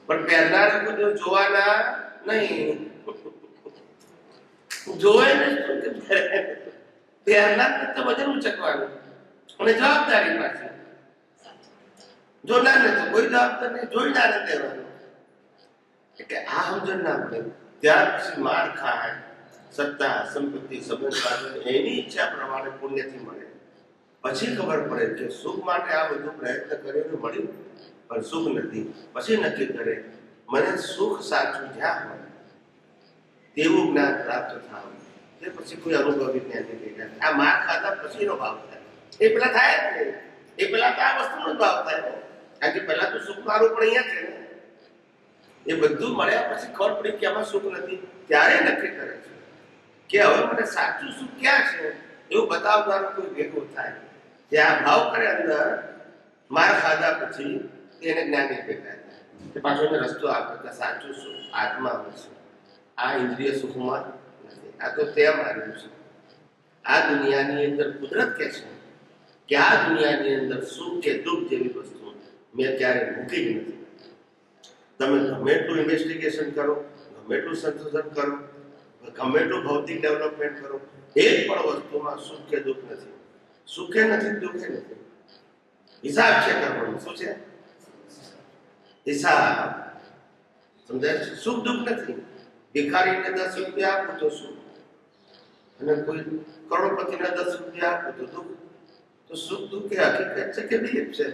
પણ પહેરનારા કોઈ જોવાના નહીં. જોવે ને કે પહેરનાર તો વજન ઉચકવાનું અને જવાબદારી પાછી. જોનાર ને તો કોઈ જવાબદાર નહીં, જોઈનાર દેવાનું. એટલે આ સમજણ ના પડે ત્યાર પછી માર ખાય, સત્તા, સંપત્તિ, સંબંધ સાધન એની ઈચ્છા પ્રમાણે પુણ્યથી મળે. પછી ખબર પડે કે સુખ માટે આ બધું પ્રયત્ન કર્યો ને મળ્યું પણ સુખ નથી. પછી નક્કી કરે મને સુખ સાચું જ્યાં હોય તેવું જ્ઞાન પ્રાપ્ત થાય. તે પછી કોઈ અનુભવી જ્ઞાની થઈ જાય. આ માર ખાધા પછીનો ભાવ થાય, એ પેલા થાય જ નહીં. એ પેલા તો આ વસ્તુનો જ ભાવ થાય, કારણ કે પહેલા તો સુખ મારું પણ અહીંયા છે ને. એ બધું મળ્યા પછી ખબર પડી કે આમાં સુખ નથી, ત્યારે નક્કી કરે છે કે હવે મને સાચું સુખ ક્યાં છે એવું બતાવનારું કોઈ ભેગું થાય. ત્યાં ભાવ કરે અંદર, માર ખાધા પછી તેને જ્ઞાની ભેગા થાય, તે પાછો એને રસ્તો આપે કે સાચું સુખ આત્મા છે, આ ઇન્દ્રિય સુખમાં નથી. આ તો તેમ આવ્યું છે. આ દુનિયાની અંદર કુદરત કહે છે કે આ દુનિયાની અંદર સુખ કે દુઃખ જેવી વસ્તુ મેં ક્યારે મૂકી જ નથી. તમે ગમે એટલું ઇન્વેસ્ટિગેશન કરો, ગમે એટલું સંશોધન કરો, ગમે એટલું ભૌતિક ડેવલપમેન્ટ કરો, એક પણ વસ્તુમાં સુખ કે દુઃખ નથી. સુખે નથી, દુઃખે નથી. હિસાબ છે કરવાનો. શું છે? હિસાબ. સમજાય છે? સુખ દુઃખ નથી. ભિખારીને 10 રૂપિયા આપો તો સુખ, અને કોઈ કરોડપતિને 10 રૂપિયા આપો તો દુઃખ. તો સુખ દુઃખ એ હકીકત છે કે બિલીફ છે?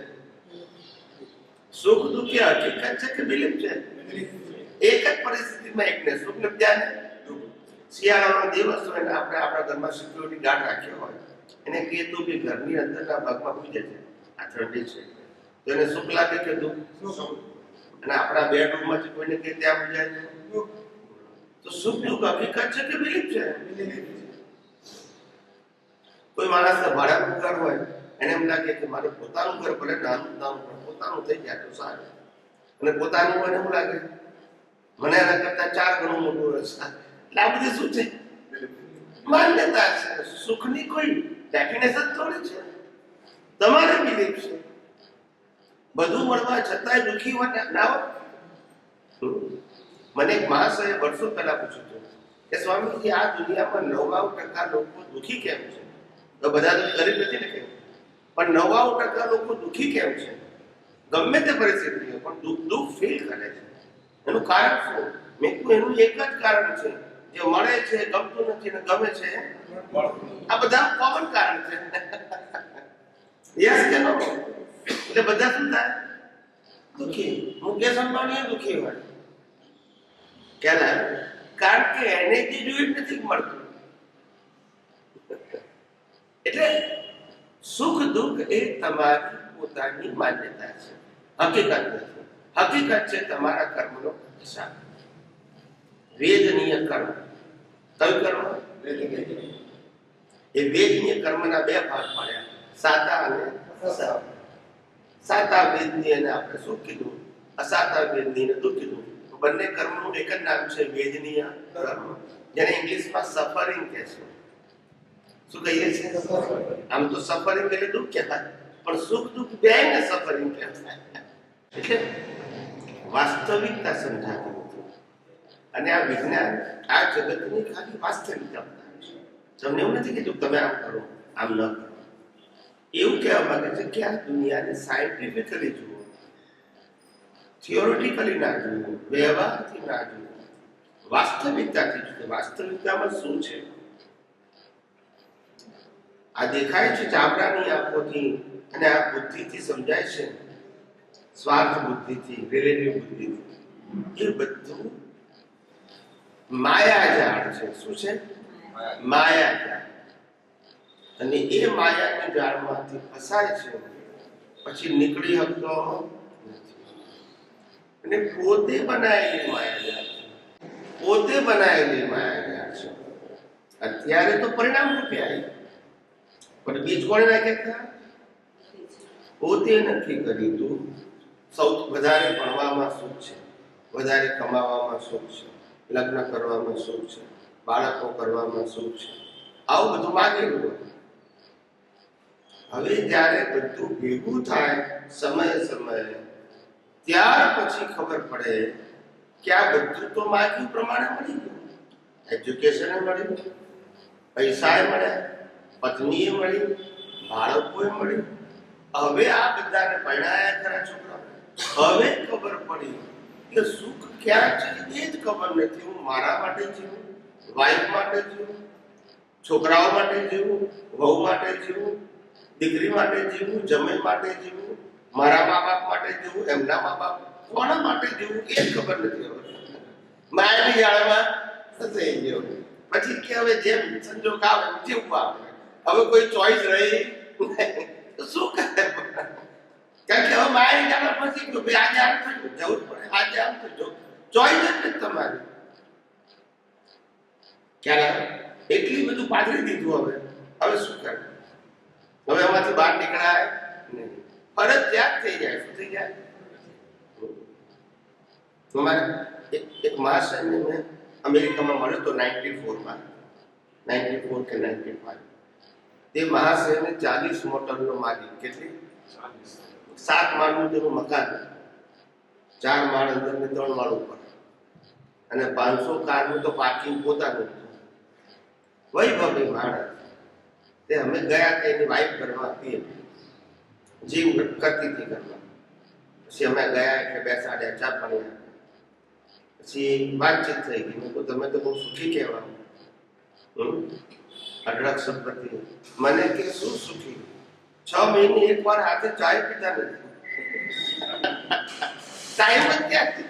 સુખ દુઃખ એ હકીકત છે કે બિલીફ છે? એક જ પરિસ્થિતિમાં એકને સુખ ને બીજાને દુઃખ. શિયાળાનો દિવસ હોય ને આપણે આપણા ઘરમાં સિક્યુરિટી ગાર્ડ રાખ્યો હોય, એને કહીએ તો કે ઘરની અંદરના ભાગમાં પૂજે છે, આ ઠંડી છે, તો એને સુખ લાગે કે દુઃખ? અને આપણા બેડરૂમમાંથી કોઈને કે ત્યાં પૂજાય છે દુઃખ. તો સુખ દુઃખ હકીકત છે કે બિલીફ છે? કોઈ માણસને ભાડાનું ઘર હોય, એને એમ લાગે કે મારું પોતાનું ઘર ભલે નાનું નાનું પણ પોતાનું થઈ જાય તો સારું. અને પોતાનું હોય એવું લાગે મને એના કરતા 4 ગણું મોટું હશે. એટલે આ બધી શું છે? માન્યતા છે. સુખની કોઈ ડેફિનેશન થોડી છે. તમારે બિલીફ છે. બધું મળવા છતાંય દુઃખી હોય ના હોય. મને એક મહાશયે વર્ષો પહેલા પૂછ્યું હતું કે સ્વામીજી, આ દુનિયામાં 99% લોકો દુઃખી કેમ છે? તો બધા તો ગરીબ નથી ને કેમ, પણ 99% લોકો દુઃખી કેમ છે? ગમે તે પરિસ્થિતિ હોય પણ દુઃખ ફીલ કરે છે. એનું કારણ શું? મેં કહ્યું એનું એક જ કારણ છે, જે મળે છે ગમતું નથી ને ગમે છે આ બધા કોમન કારણ છે. યસ કે નો? એટલે બધા શું થાય? દુઃખી. મુકેશ અંબાણી દુઃખી હોય કેલા? કારણ કે એને જે જોયું નથી મળતું. એટલે સુખ દુઃખ એ તમારી પોતાની માન્યતા છે, હકીકત નથી. હકીકત છે તમારા કર્મનો હિસાબ. વેદનીય કર્મ. કયું કર્મ? એ વેદનીય કર્મના 2 ભાગ પડ્યા, સાતા અને અસાતા. સાતા વેદની અને આપણે શું કીધું? અસાતા વેદની ને દુઃખ કીધું. બંને કર્મનું એક જ નામ છે, વેદનીય કર્મ, જેને ઇંગ્લિશમાં સફરિંગ કહે છે. શું કહીએ છીએ? આમ તો સફરિંગ એટલે દુઃખ કહેવાય, પણ સુખ દુઃખ બેયને સફરિંગ કહેવાય. એટલે વાસ્તવિકતા સમજાતી નથી. અને આ વિજ્ઞાન આ જગતની ખાલી વાસ્તવિકતા બતાવે છે. તમને એવું નથી કીધું તમે આમ કરો આમ ન કરો. એવું કહેવા માંગે છે કે આ દુનિયાને સાયન્ટિફિકલી જુઓ, થિયોરિટિકલી ના જુઓ, વ્યવહારથી ના જુઓ, વાસ્તવિકતાથી જુઓ. વાસ્તવિકતામાં શું છે? આ દેખાય છે ચામડાની આંખોથી અને આ બુદ્ધિથી સમજાય છે, સ્વાર્થ બુદ્ધિથી, રિલેટિવ બુદ્ધિથી. એ બધું માયાજાળ છે. શું છે? માયાજાળ. અને એ માયાની જાળમાંથી ફસાય છે, પછી નીકળી શકતો નથી. અને પોતે બનાવેલી માયાજાળ છે. પોતે બનાવેલી માયાજાળ છે. અત્યારે તો પરિણામ રૂપે આવી, પણ બીજ કોણે નાખ્યા? પોતે નક્કી કર્યું તું સૌથી વધારે ભણવામાં સુખ છે, વધારે કમાવામાં સુખ છે, લગ્ન કરવામાં સુખ છે, બાળકો કરવામાં સુખ છે, આવું બધું માગેલું હોય. હવે જ્યારે બધું ભેગું થાય સમયે સમયે, ત્યાર પછી ખબર પડે કે આ બધું તો માગ્યું પ્રમાણે મળી ગયું. એજ્યુકેશન મળ્યું, પૈસાએ મળ્યા, પત્નીએ મળી, બાળકોએ મળી. હવે આ બધાને પરણાયા ખરા છોકરાઓ. હવે ખબર પડી કે સુખ ક્યાં છે એ જ ખબર નથી. હું મારા માટે જીવું, વાઈફ માટે જીવું, છોકરાઓ માટે જીવું, વહુ માટે જીવું, દીકરી માટે જીવું, જમાઈ માટે જીવું, મારા મા બાપ માટે જીવું, એમના મા બાપ, કોના માટે જીવું એ જ ખબર નથી. હવે માયાની જાળમાં ફસાઈ ગયો. પછી કે હવે જેમ સંજોગ આવે જેવું આવે. હવે કોઈ ચોઈસ રહી તો શું કરે? કારણ કે હવે માયાની જાળમાં ફસી ગયો. ભાઈ આજે આમ થયું, જવું જ પડે. આજે આમ થયું, ચોઈસ જ નથી તમારી. ક્યારે એટલી બધું પાથરી દીધું. હવે શું કરે? હવે એમાંથી બહાર નીકળાય નહીં. ફરજિયાત થઈ જાય. શું થઈ જાય? અમારે એક મહાશયને મેં અમેરિકામાં મળ્યો તો 94 કે 95. તે મહાશયને 40 મોટરનો માલિક. કેટલી? 7 માળનું તેનું મકાન, 4 માળ અંદર ને 3 માળ ઉપર, અને 500 કારનું તો પાર્કિંગ પોતાનું. વૈભવી માણસ. તે અમે ગયા કે એની વાઈફ ઘરમાં હતી, જીવ કરતી હતી ઘરમાં. પછી અમે ગયા એટલે બેસાડ્યા, ચા પાણી. પછી વાતચીત થઈ ગઈ. મેં કહ્યું તમે તો બહુ સુખી કહેવા, અઢળક સંપત્તિ. મને કે શું સુખી, 6 મહિને એકવાર હાથે ચાય પીતા નથી. ટાઈમ જ ક્યાંથી?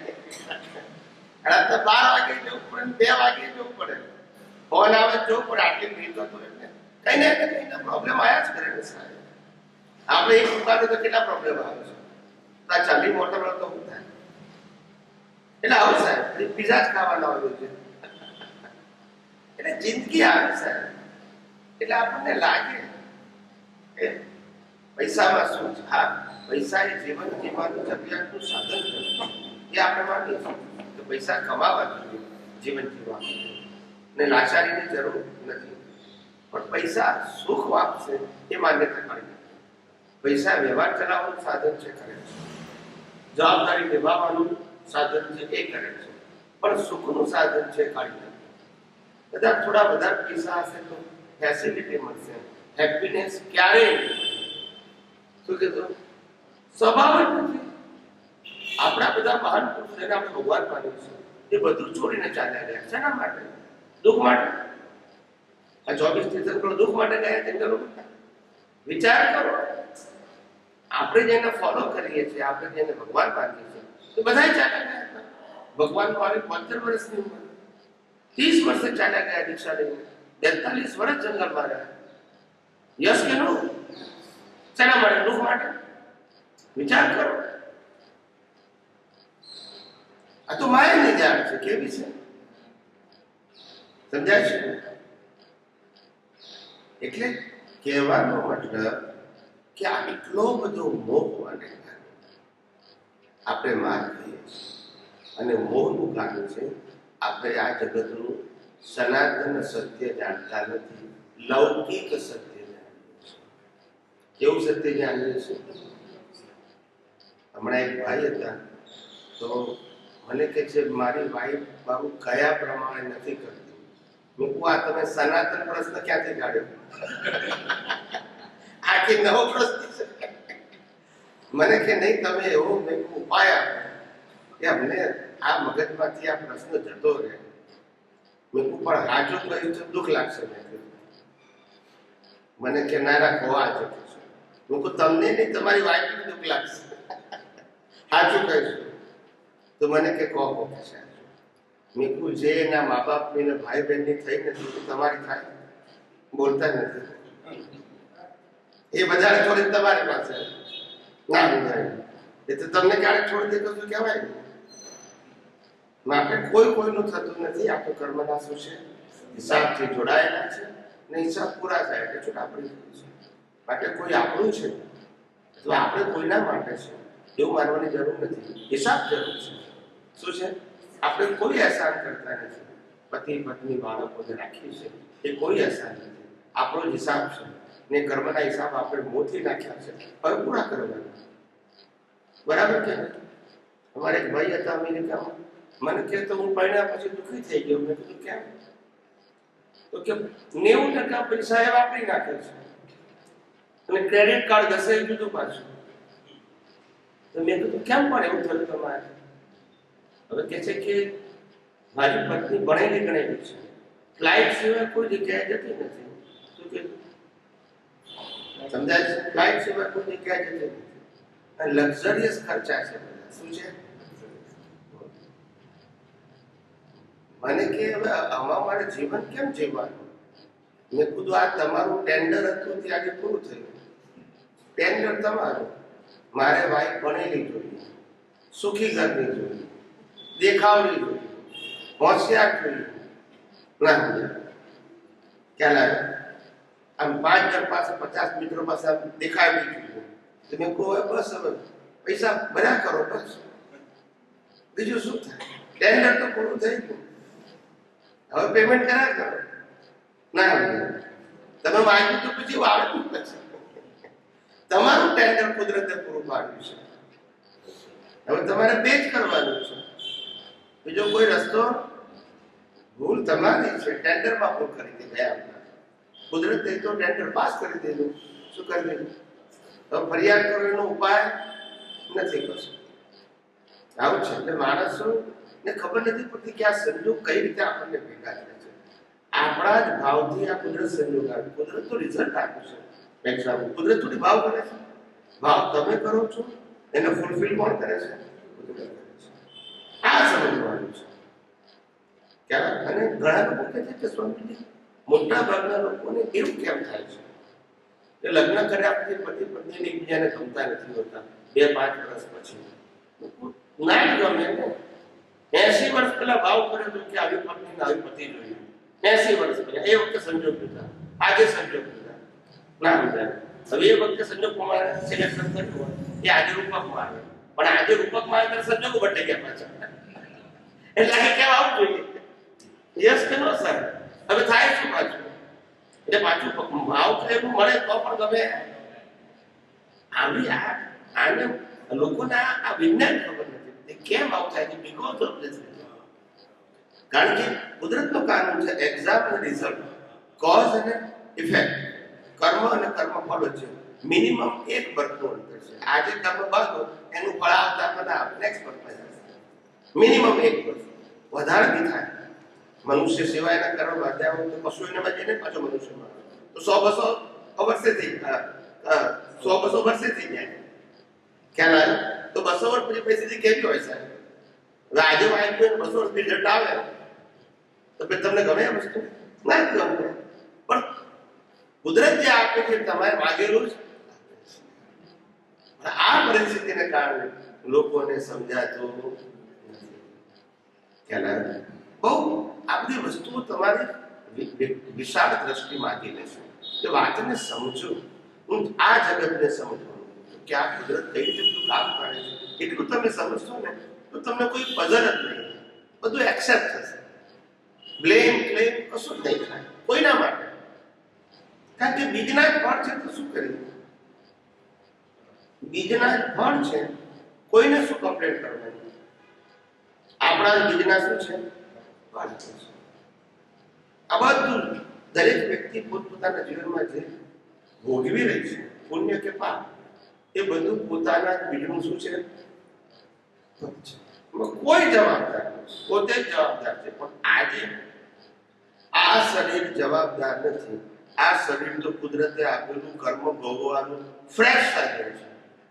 રાત્રે 12 વાગે જવું પડે, 2 વાગે જવું પડે, ફોન આવે જવું પડે. આટલી ભીડ તો એટલે કઈ ને કઈ પ્રોબ્લેમ આવ્યા જ કરે ને સાહેબ. આપણે એક દુકાને તો કેટલા પ્રોબ્લેમ આવે છે. ચાલી મોટર તો શું થાય? એટલે આવું સાહેબ, પીઝા જ ખાવાના હોય છે. એટલે જિંદગી આવે સાહેબ. એટલે આપણને લાગે કે પૈસામાં શું છે. હા, પૈસા એ જીવન જીવવાનું જરૂરિયાતનું સાધન છે. એ આપણે માનીએ કે પૈસા કમાવા જોઈએ જીવન જીવવાનું, ને લાચારીની જરૂર નથી. પણ પૈસા સુખ આપશે એ માન્યતા કરી. પૈસા વ્યવહાર ચલાવવાનું સાધન છે, કરે છે. જવાબદારી નિભાવવાનું સાધન છે, એ કરે છે. પણ સુખનું સાધન છે, કાઢી નાખે. બધા થોડા વધારે પૈસા હશે તો ફેસિલિટી મળશે, હેપીનેસ ક્યારેય શું કીધું સ્વભાવ જ નથી. આપણા બધા મહાન પુરુષો જેને આપણે ભગવાન માનીએ છીએ, એ બધું છોડીને ચાલ્યા ગયા. શેના માટે? દુઃખ માટે. આ 24 તીર્થંકરો દુઃખ માટે ગયા જંગલો બધા. વિચાર કરો, આપણે જેને ફોલો કરીએ છીએ, આપણે જેને ભગવાન માનીએ છીએ, એ બધા ચાલ્યા ગયા. ભગવાન તો આવી 75 વર્ષની ઉંમર, 30 વર્ષે ચાલ્યા ગયા દીક્ષા લઈને, 42 વર્ષ જંગલમાં રહ્યા. યસ કે નો? શેના માટે? દુઃખ માટે. વિચાર કરો. આ તો માયાની જાળ છે. કેવી છે સમજાય છે? એટલે કહેવાનો મતલબ કે આટલો બધો મોહ અને આપણે માર કહીએ છીએ. અને મોહનું કારણ છે આપણે આ જગતનું સનાતન સત્ય જાણતા નથી, લૌકિક સત્ય જાણીએ છીએ. કેવું સત્ય જાણીએ છીએ? હમણાં એક ભાઈ હતા, તો મને કે છે મારી વાઈફ બાબુ કયા પ્રમાણે નથી કરતી. મેં કહું આ તમે સનાતન પ્રશ્ન ક્યાંથી કાઢ્યો? આ કે નવો પ્રશ્ન છે. મને કે નહીં તમે એવો મેં ઉપાય આપો કે અમને આ મગજમાંથી આ પ્રશ્ન જતો રહે. મેં કહું પણ હાજુ કહ્યું છે દુઃખ લાગશે. મને કે ના રાખો આ જતું છે. મેં કહું તમને નહીં તમારી વાઈફને દુઃખ લાગશે. હાજું કહીશું તો મને કે કહો છે. મેં કહું જે એના મા બાપની ને ભાઈ બહેનની થઈ નથી તમારી થાય? બોલતા નથી. એ બધા છોડી તમારી પાસે ના સમજાય એ તો તમને ક્યારેક છોડી દે તો કહેવાય. માટે કોઈનું થતું નથી. આ તો કર્મના શું છે, હિસાબથી જોડાયેલા છે ને હિસાબ પૂરા થાય એટલે છૂટા પડી જાય છે. માટે કોઈ આપણું છે તો આપણે કોઈના માટે છે એવું માનવાની જરૂર નથી. હિસાબ જરૂર છે. શું છે? આપણે કોઈ અહેસાન કરતા નથી. પતિ પત્ની બાળકોને રાખી છે એ કોઈ અહેસાન નથી. આપણો જ હિસાબ છે ને કર્મના હિસાબ આપણે મોથી નાખ્યા છે, હવે પૂરા કરવાના. બરાબર કે? અમારે એક ભાઈ હતા અમેરિકામાં, મને કહે તો હું પરણ્યા પછી દુઃખી થઈ ગયો. મેં કીધું કેમ? તો કે 90% પૈસા એ વાપરી નાખે છે અને ક્રેડિટ કાર્ડ ઘસાઈ દીધું પાછું. તો મેં કીધું કેમ પણ એવું થયું તમારે? હવે કે છે કે મારી પત્ની ભણેલી ગણેલી છે, ફ્લાઇટ સિવાય કોઈ જગ્યાએ જતી નથી. શું કીધું? સમજાય છે? ફ્લાઇટ સિવાય કોઈ જગ્યાએ જતી નથી. અને લક્ઝરિયસ ખર્ચા છે બધા. શું છે? મને કે હવે આમાં મારે જીવન કેમ જીવવાનું? મેં કીધું આ તમારું ટેન્ડર હતું તે આજે પૂરું થયું. ટેન્ડર તમારું. મારે વાઈફ ભણેલી જોઈએ, સુખી ઘરની જોઈએ, દેખાવની જોઈએ, હોશિયાર જોઈએ. ના ખ્યાલ આવે? આમ 5 જણ પાસે 50 મિત્રો પાસે આમ દેખાવી જોઈએ. તો મેં કહું બસ હવે પૈસા ભર્યા કરો બસ, બીજું શું થાય? ટેન્ડર તો પૂરું થઈ ગયું, હવે પેમેન્ટ કર્યા કરો. ના તમે વાંચ્યું તો પછી વાળતું નથી. તમારું ટેન્ડર કુદરતે પૂરું પાડ્યું છે, હવે તમારે પે જ કરવાનું છે. બીજો કોઈ રસ્તો? ભૂલ તમારી છે. ટેન્ડરમાં ભૂલ કરી દે ગયા. કુદરતે તો ટેન્ડર પાસ કરી દીધું. શું કરી દીધું? તો ફરિયાદ કરો એનો ઉપાય નથી કરશો. આવું છે. એટલે માણસો ને ખબર નથી પડતી કે આ સંજોગ કઈ રીતે આપણને ભેગા થાય છે. આપણા જ ભાવથી આ કુદરત સંજોગ આવે. કુદરત તો રિઝલ્ટ આપ્યું છે એક્ઝામ. કુદરત થોડી ભાવ કરે છે. ભાવ તમે કરો છો, એને ફૂલફિલ કોણ કરે છે? કુદરત કરે છે. આ સમજવાનું છે. ક્યાં અને ઘણા લોકો કહે છે કે સ્વામીજી, મોટા ભાગના લોકોને એવું કેમ થાય છે કે લગ્ન કર્યા પછી પતિ પત્નીને એકબીજાને ગમતા નથી હોતા 2-5 વર્ષ પછી? ના જ ગમે ને. 80 વર્ષ પહેલા ભાવ કર્યો હતો કે આવી પત્ની ને આવી પતિ જોઈએ. 80 વર્ષ પહેલા એ વખતે સંજોગ હતા, આજે સંજોગ હતા ના હતા. હવે એ વખતે સંજોગ પ્રમાણે સિલેક્શન કર્યું હોય એ આજે રૂપકમાં આવે, પણ આજે રૂપકમાં આવે ત્યારે સંજોગો બદલાઈ ગયા પાછા. એટલે આ કેમ આવું જોઈએ? યસ કે નો સર? હવે થાય શું પાછું? એટલે પાછું ભાવ કરેલું મળે તો પણ ગમે. આવી આને લોકોને આ વિજ્ઞાન ખબર નથી કેમ આવું થાય છે. Because of this. કારણ કે કુદરતનું કાનૂન છે એક્ઝામ અને રિઝલ્ટ, કોઝ અને ઇફેક્ટ, કર્મ અને કર્મફળ વચ્ચે મિનિમમ 1 વર્ષનું અંતર છે. આજે કર્મ બાંધો એનું ફળ આવતા બધા નેક્સ્ટ વર્ષમાં જશે. મિનિમમ 1 વર્ષ. વધારે બી થાય. મનુષ્ય સિવાયના કર્મ બાંધ્યા હોય તો પશુ એને બચીને પાછો મનુષ્યમાં તો 100-200 વર્ષે થઈ 100-200 વર્ષે થઈ જાય. ખ્યાલ આવે તો 200 વર્ષ પછી પરિસ્થિતિ કેવી હોય સાહેબ? હવે આજે વાંચ્યું 200 વર્ષ રિઝલ્ટ આવે તો પછી તમને ગમે આ વસ્તુ? ના ગમે. પણ કુદરત જે આપે છે તમારે માગેલું જ. આ પરિસ્થિતિને કારણે લોકોને સમજાતું નથી. ખ્યાલ આવે? બહુ આ બધી વસ્તુઓ તમારી વિશાળ દ્રષ્ટિ માંગી લેશે. તે વાતને સમજો. હું આ જગતને સમજવાનું કે આ કુદરત કઈ રીતે બધું કામ કરે છે એટલું તમે સમજશો ને તો તમને કોઈ પઝલ જ નહીં. બધું એક્સેપ્ટ થશે. બ્લેમ ક્લેમ કશું જ નહીં થાય કોઈના માટે. કારણ કે બીજના જ ફળ છે તો શું કરીએ? બીજના જ ફળ છે, કોઈને શું કમ્પ્લેન કરવાની? આપણા બીજના શું છે? આ બધું દરેક વ્યક્તિ પોતપોતાના જીવનમાં જે ભોગવી રહી છે પુણ્ય કે પાપ એ બધું પોતાના બીજનું શું છે? કોઈ જવાબદાર નથી. પોતે જ જવાબદાર છે. પણ આજે આ શરીર જવાબદાર નથી. આ શરીર તો કુદરતે આપેલું કર્મ ભોગવવાનું ફ્રેશ શરીર છે.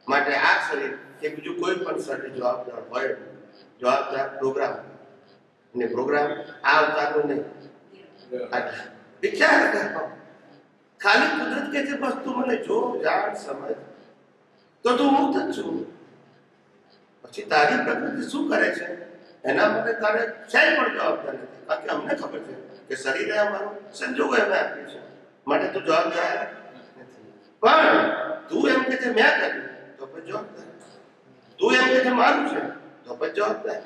માટે આ શરીર કે બીજું કોઈ પણ શરીર જવાબદાર હોય, જવાબદાર પ્રોગ્રામ ને પ્રોગ્રામ આ અવતારનો નહીં. વિચાર કરો. ખાલી કુદરત કે છે બસ તું મને જો જાણ સમજ તો તું મુક્ત જ છું. પછી તારી પ્રકૃતિ શું કરે છે એના માટે તારે ક્યાંય પણ જવાબદાર નથી. કારણ કે અમને ખબર છે કે શરીરે અમારું સંજોગો એમને આપ્યું છે માટે તું જવાબદાર નથી. પણ તું એમ કે છે મેં કર્યું તો પછી જવાબદાર. તું એમ કે છે મારું છે તો પછી જવાબદાર.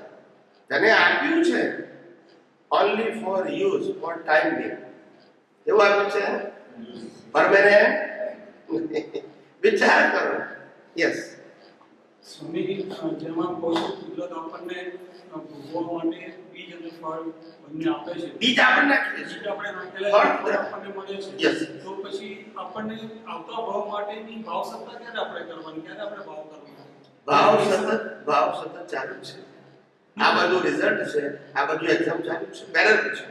તને આપ્યું છે only for use for time being. એવું આપ્યું છે પરમેનન્ટ. વિચાર કરો. યસ સ્વામી, જેમાં કુદરત આપણને ભોગવવા માટે બીજ અને ફળ બંને આપે છે. બીજ આપણે નાખીએ છીએ, બીજ આપણે નાખેલા ફળ આપણને મળે છે. યસ. તો પછી આપણને આવતા ભાવ માટેની ભાવ સત્તા ક્યારે આપણે કરવાની, ક્યારે આપણે ભાવ કરવાનો? ભાવ સતત ચાલુ છે. આ બધું રિઝલ્ટ છે, આ બધું એક્ઝામ ચાલુ છે, પેરેલલ છે,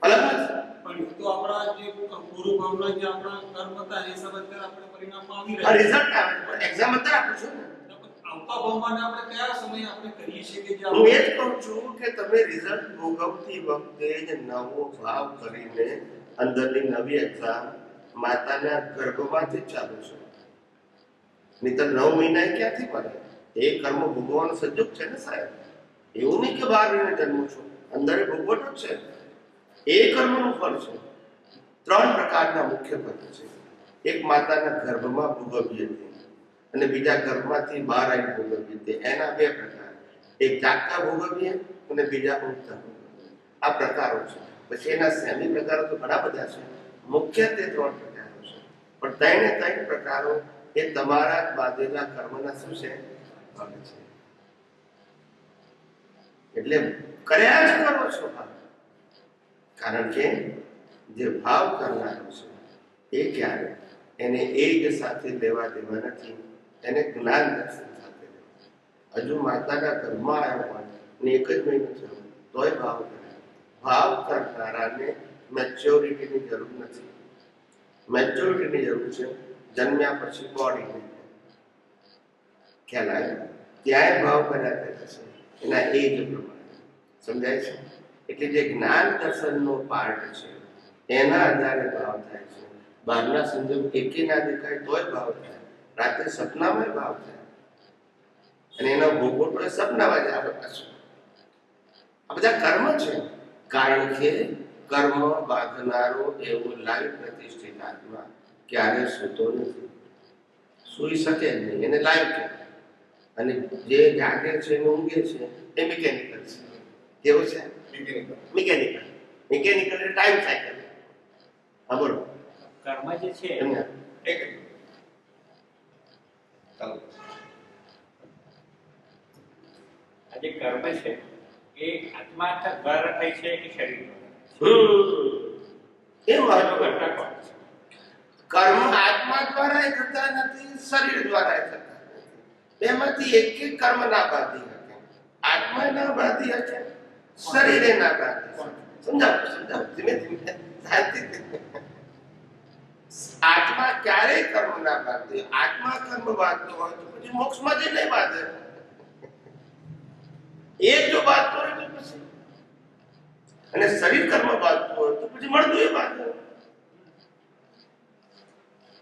અલગ નથી. પણ તો આપણા જે પૂર્વ ભાવના જે આપણા કર્મ હતા એ હિસાબે અત્યારે આપણે પરિણામમાં આવી આ રહ્યા રિઝલ્ટ આવે પણ એક્ઝામ અત્યારે આપું છું ને. આવતા ભાવમાં આપણે કયા સમયે આપણે કરીએ છીએ કે જે હું એ જ કહું છું કે તમે રિઝલ્ટ ભોગવતી વખતે જ નવો ભાવ કરીને અંદરની નવી એક્ઝામ માતાના ગર્ભમાંથી ચાલુ છે. નહીંતર 9 મહિના ક્યાંથી મળે? એ કર્મ ભોગવવાનો સંજોગ છે ને સાહેબ. એવું નહીં કે બહાર રહીને જન્મું છું, અંદર ભોગવટો જ છે. એ કર્મનું ફળ છે. 3 પ્રકારના મુખ્ય ફળ છે. એક માતાના ગર્ભમાં ભોગવીએ છીએ અને બીજા ગર્ભમાંથી બહાર આવી ભોગવીએ છીએ. એના 2 પ્રકાર. એક જાગતા ભોગવીએ અને બીજા ઊંઘતા ભોગવીએ. આ પ્રકારો છે. પછી એના સેમી પ્રકારો તો ઘણા બધા છે. મુખ્યત્વે 3 પ્રકારો છે. પણ 3 પ્રકારો એ તમારા જ બાંધેલા કર્મના શું છે? ફળ છે. એટલે કર્યા જ કરો છો ભાવ. કારણ કે જે ભાવ કરનારો છે એ ક્યારે એને એજ સાથે લેવા દેવા નથી, એને જ્ઞાન દર્શન સાથે લેવા. હજુ માતાના ઘરમાં આવ્યો હોય ને એક જ મહિનો થયો તોય ભાવ કરે. ભાવ કરનારાને મેચ્યોરિટીની જરૂર નથી. મેચ્યોરિટીની જરૂર છે જન્મ્યા પછી બોડીની. ખ્યાલ આવ્યો? ત્યાંય ભાવ કર્યા કરે છે એના એજ પ્રમાણે. સમજાય છે? એટલે જે જ્ઞાન દર્શનનો પાર્ટ છે એના આધારે ભાવ થાય છે. બહારના સંજોગ એકે ના દેખાય તોય ભાવ થાય. રાત્રે સપનામાં ભાવ થાય અને એના ભોગવટો સપનામાં જ આવે પાછું. આ બધા કર્મ છે. કારણ કે કર્મ બાંધનારો એવો લાઈવ પ્રતિષ્ઠિત આત્મા ક્યારે સૂતો નથી. સૂઈ શકે નહીં, એને લાઈવ કહેવાય. અને જે જાગે છે ને ઊંઘે છે એ મિકેનિકલ છે. કેવું છે? મિકેનિકલ. મિકેનિકલ એટલે ટાઈમ સાયકલ. હા બોલો. કર્મ જે છે એમને આ જે કર્મ છે એ આત્મા દ્વારા થાય છે કે શરીર દ્વારા? એ મહત્વ કરતા કોણ છે? કર્મ આત્મા દ્વારા થતા નથી, શરીર દ્વારા થતા નથી. એમાંથી એક કર્મ ના બાંધી શકે. આત્મા ના બાંધી શકે, શરીરે ના બાંધી શકે. સમજાવો ધીમે ધીમે શાંતિથી. આત્મા ક્યારેય કર્મ ના બાંધે. આત્મા કર્મ બાંધતો હોય તો પછી મોક્ષમાં જઈને નહીં બાંધે. એ જો બાંધતો હોય તો પછી, અને શરીર કર્મ બાંધતું હોય તો પછી મળતું એ બાંધે.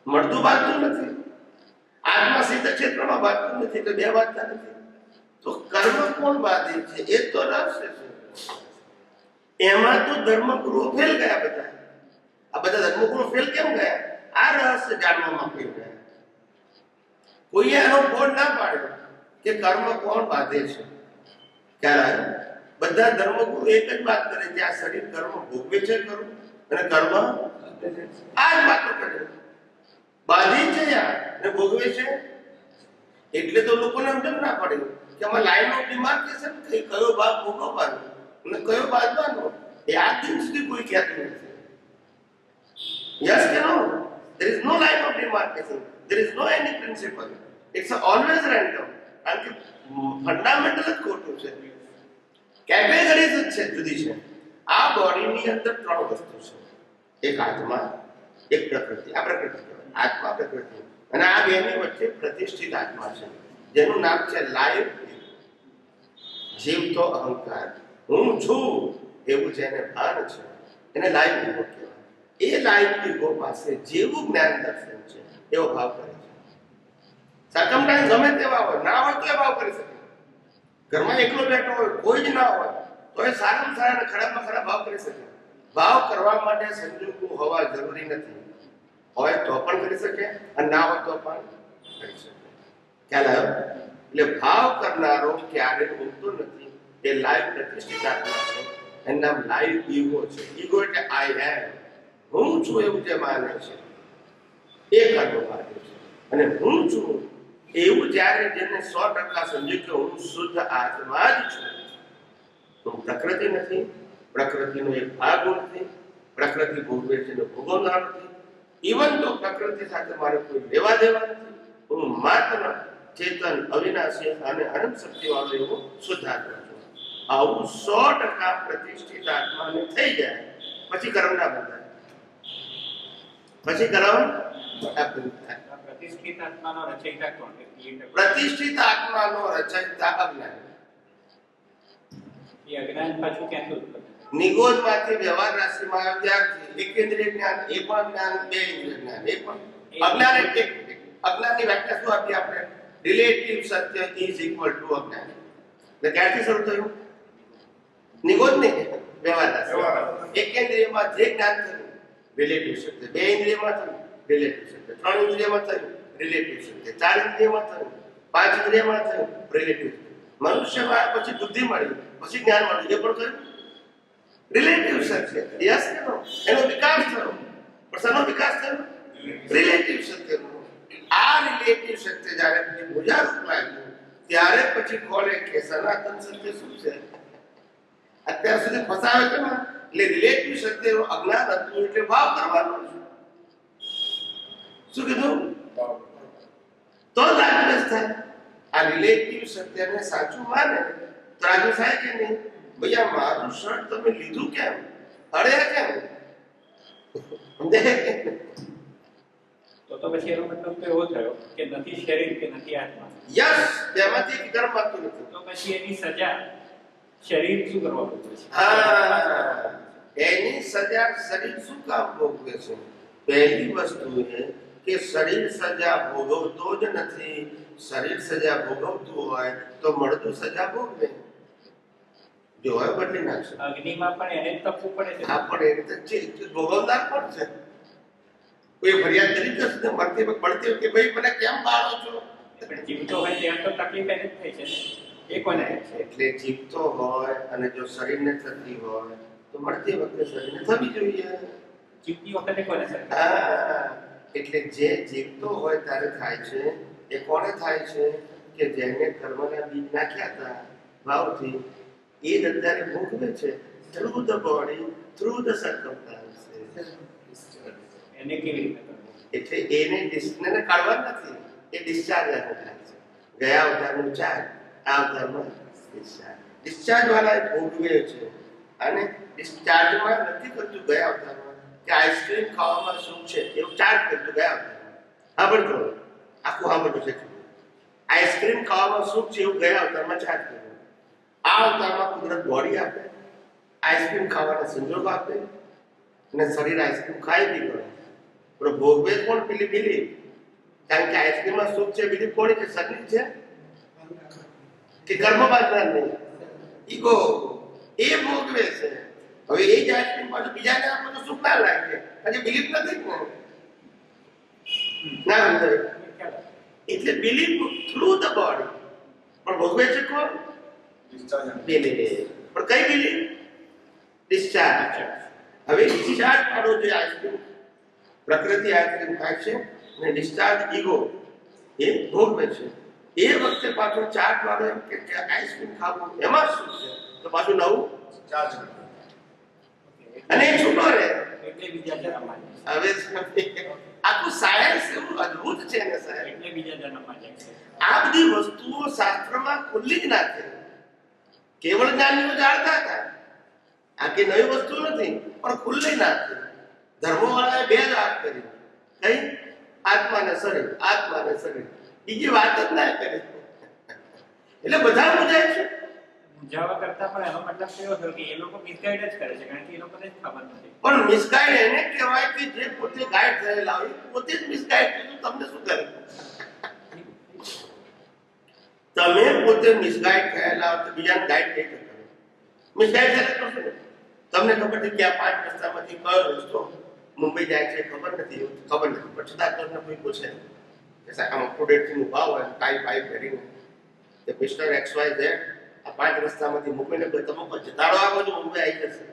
મળતું બાંધતું નથી. આત્મા સિદ્ધ ક્ષેત્રમાં બાંધતું નથી એટલે બે બાંધતા નથી. તો કર્મ કોણ બાંધે છે એ તો રહસ્ય છે. એમાં તો ધર્મગુરુઓ ફેલ ગયા બધા. આ બધા ધર્મગુરુઓ ફેલ કેમ ગયા? આ રહસ્ય જાણવામાં ફેલ ગયા. કોઈએ આનો બોર્ડ ના પાડ્યો કે કર્મ કોણ બાંધે છે. ખ્યાલ આવ્યો? બધા ધર્મગુરુ એક જ વાત કરે કે આ શરીર કર્મ ભોગવે છે ખરું અને કર્મ આ જ વાતો કરે. બાંધી છે યાર ને ભોગવે છે. એટલે તો લોકોને સમજ ના પડે કે આમાં લાઈન ઓફ ડિમાર્કેશન કયો ભાગ ભોગવવાનો અને કયો બાંધવાનો એ આ દિન સુધી કોઈ કહેતું નથી. Yes કે no? There is no line of demarcation. There is no any principle. It's always random. કારણ કે ફંડામેન્ટલ જ ખોટું છે. કેટેગરીઝ જ છે જુદી છે. આ બોડીની અંદર ત્રણ વસ્તુ છે. એક આત્મા, એક પ્રકૃતિ. આ પ્રકૃતિ કહેવાય. આત્મા પ્રકૃતિ. અને આ બેની વચ્ચે પ્રતિષ્ઠિત આત્મા છે જેનું નામ છે લાઈવ જીવતો અહંકાર. હું છું એવું જેને ભાન છે એને લાઈવ ઈગો કહેવાય. એ લાઈવ ઈગો પાસે જેવું જ્ઞાન દર્શન છે એવો ભાવ કરે છે. સરકમસ્ટાન્સ ગમે તેવા હોય, ના હોય તો એ ભાવ કરી શકે. ઘરમાં એકલો બેઠો હોય, કોઈ જ ના હોય તો એ સારામાં સારા અને ખરાબમાં ખરાબ ભાવ કરી શકે. ભાવ કરવા માટે સંજોગો હોવા જરૂરી નથી. હોય તો પણ કરી શકે અને ના હોય તો પણ કરી શકે. ખ્યાલ આવ્યો? એટલે ભાવ કરનારો ક્યારે ઊંઘતો નથી. એ લાઈવ પ્રતિષ્ઠિત આત્મા છે. એનું નામ લાઈવ ઈગો છે. ઈગો એટલે આઈ એમ, હું છું એવું જે માને છે એ કર્મ બાંધે છે. અને હું છું એવું જ્યારે જેને 100% સમજ્યું કે હું શુદ્ધ આત્મા જ છું, હું પ્રકૃતિ નથી, પ્રકૃતિનો એક ભાગ નથી, પ્રકૃતિ ભોગવે છે ને ભોગવનાર નથી, ઇવન તો પ્રકૃતિ સાથે મારે કોઈ લેવા દેવા નથી. હું માત્ર ચેતન, અવિનાશી અને અનંત શક્તિવાળો એવો શુદ્ધ આત્મા છું. આવું 100% પ્રતિષ્ઠિત આત્માને થઈ જાય પછી કર્મ ના બંધાય. પછી કર્મ પ્રતિષ્ઠિત આત્માનો રચયિતા કોણ? પ્રતિષ્ઠિત આત્માનો રચયિતા અજ્ઞાન. એ અજ્ઞાન પાછું ક્યાંથી ઉત્પન્ન? નિગોદમાંથી વ્યવહાર રાશિમાં આવ્યા ત્યારથી એકેન્દ્રિય જ્ઞાન, એ પણ જ્ઞાન, બે ઇન્દ્રિય જ્ઞાન, એ પણ અજ્ઞાન. એટલે અજ્ઞાનની વ્યાખ્યા શું આપી આપણે? Relative Satya is equal to અજ્ઞાન. એટલે ક્યારથી શરૂ થયું? નિગોદ નહીં, વ્યવહાર રાશિ. એકેન્દ્રિયમાં જે જ્ઞાન થયું રિલેટિવ સત્ય, બે ઇન્દ્રિયમાં થયું રિલેટિવ સત્ય, ત્રણ ઇન્દ્રિયમાં થયું રિલેટિવ સત્ય, ચાર ઇન્દ્રિયમાં થયું, પાંચ ઇન્દ્રિયમાં થયું રિલેટિવ સત્ય. મનુષ્યમાં પછી બુદ્ધિ મળી, પછી જ્ઞાન મળ્યું, એ પણ થયું રિલેટિવ સત્ય. યસ કે નો? એનો વિકાસ થયો. પણ શેનો વિકાસ થયો? રિલેટિવ સત્યનો. આ રિલેટિવ સત્ય જ્યારે પછી મુજારૂપ લાગ્યું ત્યારે પછી ખોલે કે સનાતન સત્ય શું છે. અત્યાર સુધી ફસાવે છે ને, એટલે રિલેટિવ સત્યનો અજ્ઞાન હતું એટલે ભાવ કરવાનો છે. શું કીધું? તો જ આત્મનિષ્ઠ થાય. આ રિલેટિવ સત્યને સાચું માને ત્રાજુ થાય કે નહીં? ભાઈ આ મારું શર્ટ તમે લીધું કેમ? અડ્યા કેમ? સમજાય કે નહીં? તો પછી એનો મતલબ તો એવો થયો કે નથી શરીર કે નથી આત્મા. યસ, તેમાંથી એક કર્મ આપતું નથી. તો પછી એની સજા શરીર શું કરવાનું છે? હા, એની સજા શરીર શું કામ ભોગવે છે? પહેલી વસ્તુ એ કે શરીર સજા ભોગવતો જ નથી. શરીર સજા ભોગવતું હોય તો મળતું સજા ભોગવે. જો હોય બદલી નાખશે. અગ્નિમાં પણ એને જ તપવું પડે છે. હા, પણ એ રીતે ભોગવનાર કોણ છે? કોઈ ફરિયાદ કરી જશે મરતી પડતી કે ભાઈ મને કેમ બાળો છો? પણ જીવતો હોય ત્યાં તો તકલીફ એને જ થઈ છે ને. એ કોને છે? એટલે જીવતો હોય અને જો શરીરને થતી હોય તો મળતી વખતે શરીરને થવી જોઈએ. જીવતી વખતે કોને છે? હા, એટલે જે જીવતો હોય ત્યારે થાય છે એ કોને થાય છે? કે જેને કર્મના બીજ નાખ્યા હતા ભાવથી, એ જ અત્યારે ભોગવે છે. Through the body, through the circumstances. એને કેવી રીતે કરવું? એટલે એને ડિસ્ચાર્જ કાઢવા નથી, એ ડિસ્ચાર્જ થાય છે. ગયા અવતારનું ચાર્જ, આ અવતારમાં ડિસ્ચાર્જ. ડિસ્ચાર્જ વાળા એ ભોગવે છે અને ડિસ્ચાર્જમાં નથી કરતું ગયા અવતારમાં કે આઈસ્ક્રીમ ખાવામાં શું છે એવું ચાર્જ કરતું ગયા અવતારમાં. હા પણ જો આખું હા બધું છે. આઈસ્ક્રીમ ખાવામાં શું છે એવું ગયા અવતારમાં ચાર્જ કર્યું. આ અવતારમાં કુદરત બોડી આપે, આઈસ્ક્રીમ ખાવાના સંજોગ આપે અને શરીર આઈસ્ક્રીમ ખાઈ બી કરે. પણ ભોગવે કોણ? બિલીફ. કારણ કે આઈસ્ક્રીમમાં સુખ છે, બિલીફ કોણ છે? શરીર છે કે કર્મ બાંધનાર નહીં? ઈગો. એ ભોગવે છે. હવે એ જ આઈસ્ક્રીમ પાછું બીજાને આપો તો સુખ ના લાગે, હજી બિલીફ નથી ને. ના સમજાય? એટલે બિલીફ થ્રુ ધ બોડી. પણ ભોગવે છે કોણ? બિલીફ. પણ કઈ બિલીફ? ડિસ્ચાર્જ. હવે ડિસ્ચાર્જ વાળો જે આઈસ્ક્રીમ પ્રકૃતિ આઈસ્ક્રીમ ખાય છે અને ડિસ્ચાર્જ ઈગો એ ભોગવે છે. એ વખતે પાછો ચાર્જ વાળો એમ કે આઈસ્ક્રીમ ખાવું એમાં શું છે? તો પાછું નવું ચાર્જ અને એ છૂટો રહે. એટલે બીજા જન્મમાં જાય. હવે આખું સાયન્સ એવું અદ્ભુત છે ને સાહેબ. એટલે બીજા જન્મમાં જાય છે. આ બધી વસ્તુઓ શાસ્ત્રમાં ખુલ્લી જ નાખે. કેવળ જ્ઞાનીઓ જાણતા હતા. આ કે નવી વસ્તુ નથી પણ ખુલ્લી નાખે. ધર્મવાળાએ બે જ વાત કરી. કઈ? આત્મા ને શરીર, આત્મા ને શરીર. બીજી વાત જ ના કરી. એટલે બધા મૂંઝાય છે. મૂંઝાવા કરતા પણ એનો મતલબ એવો થયો કે એ લોકો મિસગાઈડ જ કરે છે, કારણ કે એ લોકોને જ ખબર નથી. પણ મિસગાઈડ એને કહેવાય કે જે પોતે ગાઈડ થયેલા હોય પોતે જ મિસગાઈડ થયું. તમને શું કરે? તમે પોતે મિસગાઈડ થયેલા હોય તો બીજાને ગાઈડ કઈ રીતે કરો? મિસગાઈડ થયેલા કરશો ને. તમને ખબર છે કે આ 5 રસ્તામાંથી કયો રસ્તો મુંબઈ જાય છે ખબર નથી. પણ છતાં તમને કોઈ પૂછે કે સાહેબ આમ અપટુડેટ થી ઉભા હોય ટાઈ પાઈ પહેરીને કે મિસ્ટર એક્સ વાય ઝેડ આ 5 રસ્તામાંથી મુંબઈને કોઈ તમે જતાડો આ બધું મુંબઈ આવી જશે.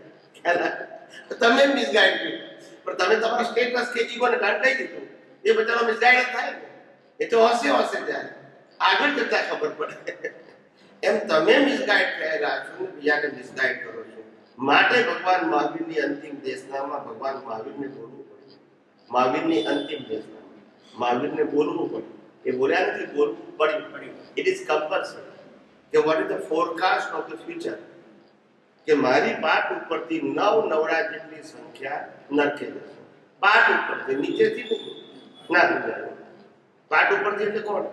તમે મિસગાઈડ કર્યું. પણ તમે તમારા સ્ટેટસ કે ઈગોને કાઢ કહી દીધું. એ બધાનો મિસગાઈડ થાય ને. એ તો હસે જાય. આગળ જતા ખબર પડે. એમ તમે મિસગાઈડ થયેલા છો ને બીજાને મિસગાઈડ કરો છો. માટે ભગવાન મહાવીરની અંતિમ દેશનામાં ભગવાન મહાવીરને બોલવું પડે. મહાવીરની અંતિમ દેશનામાં મહાવીરને બોલવું પડે. એ બોલ્યા નથી, બોલવું પડ્યું. ઇટ ઇઝ કમ્પલસરી કે what is the forecast of the future. કે મારી પાઠ ઉપરથી 9 નવડા જેટલી સંખ્યા નરકે જશે. પાઠ ઉપરથી, નીચેથી નહીં. ના સમજાય. પાઠ ઉપરથી એટલે કોણ?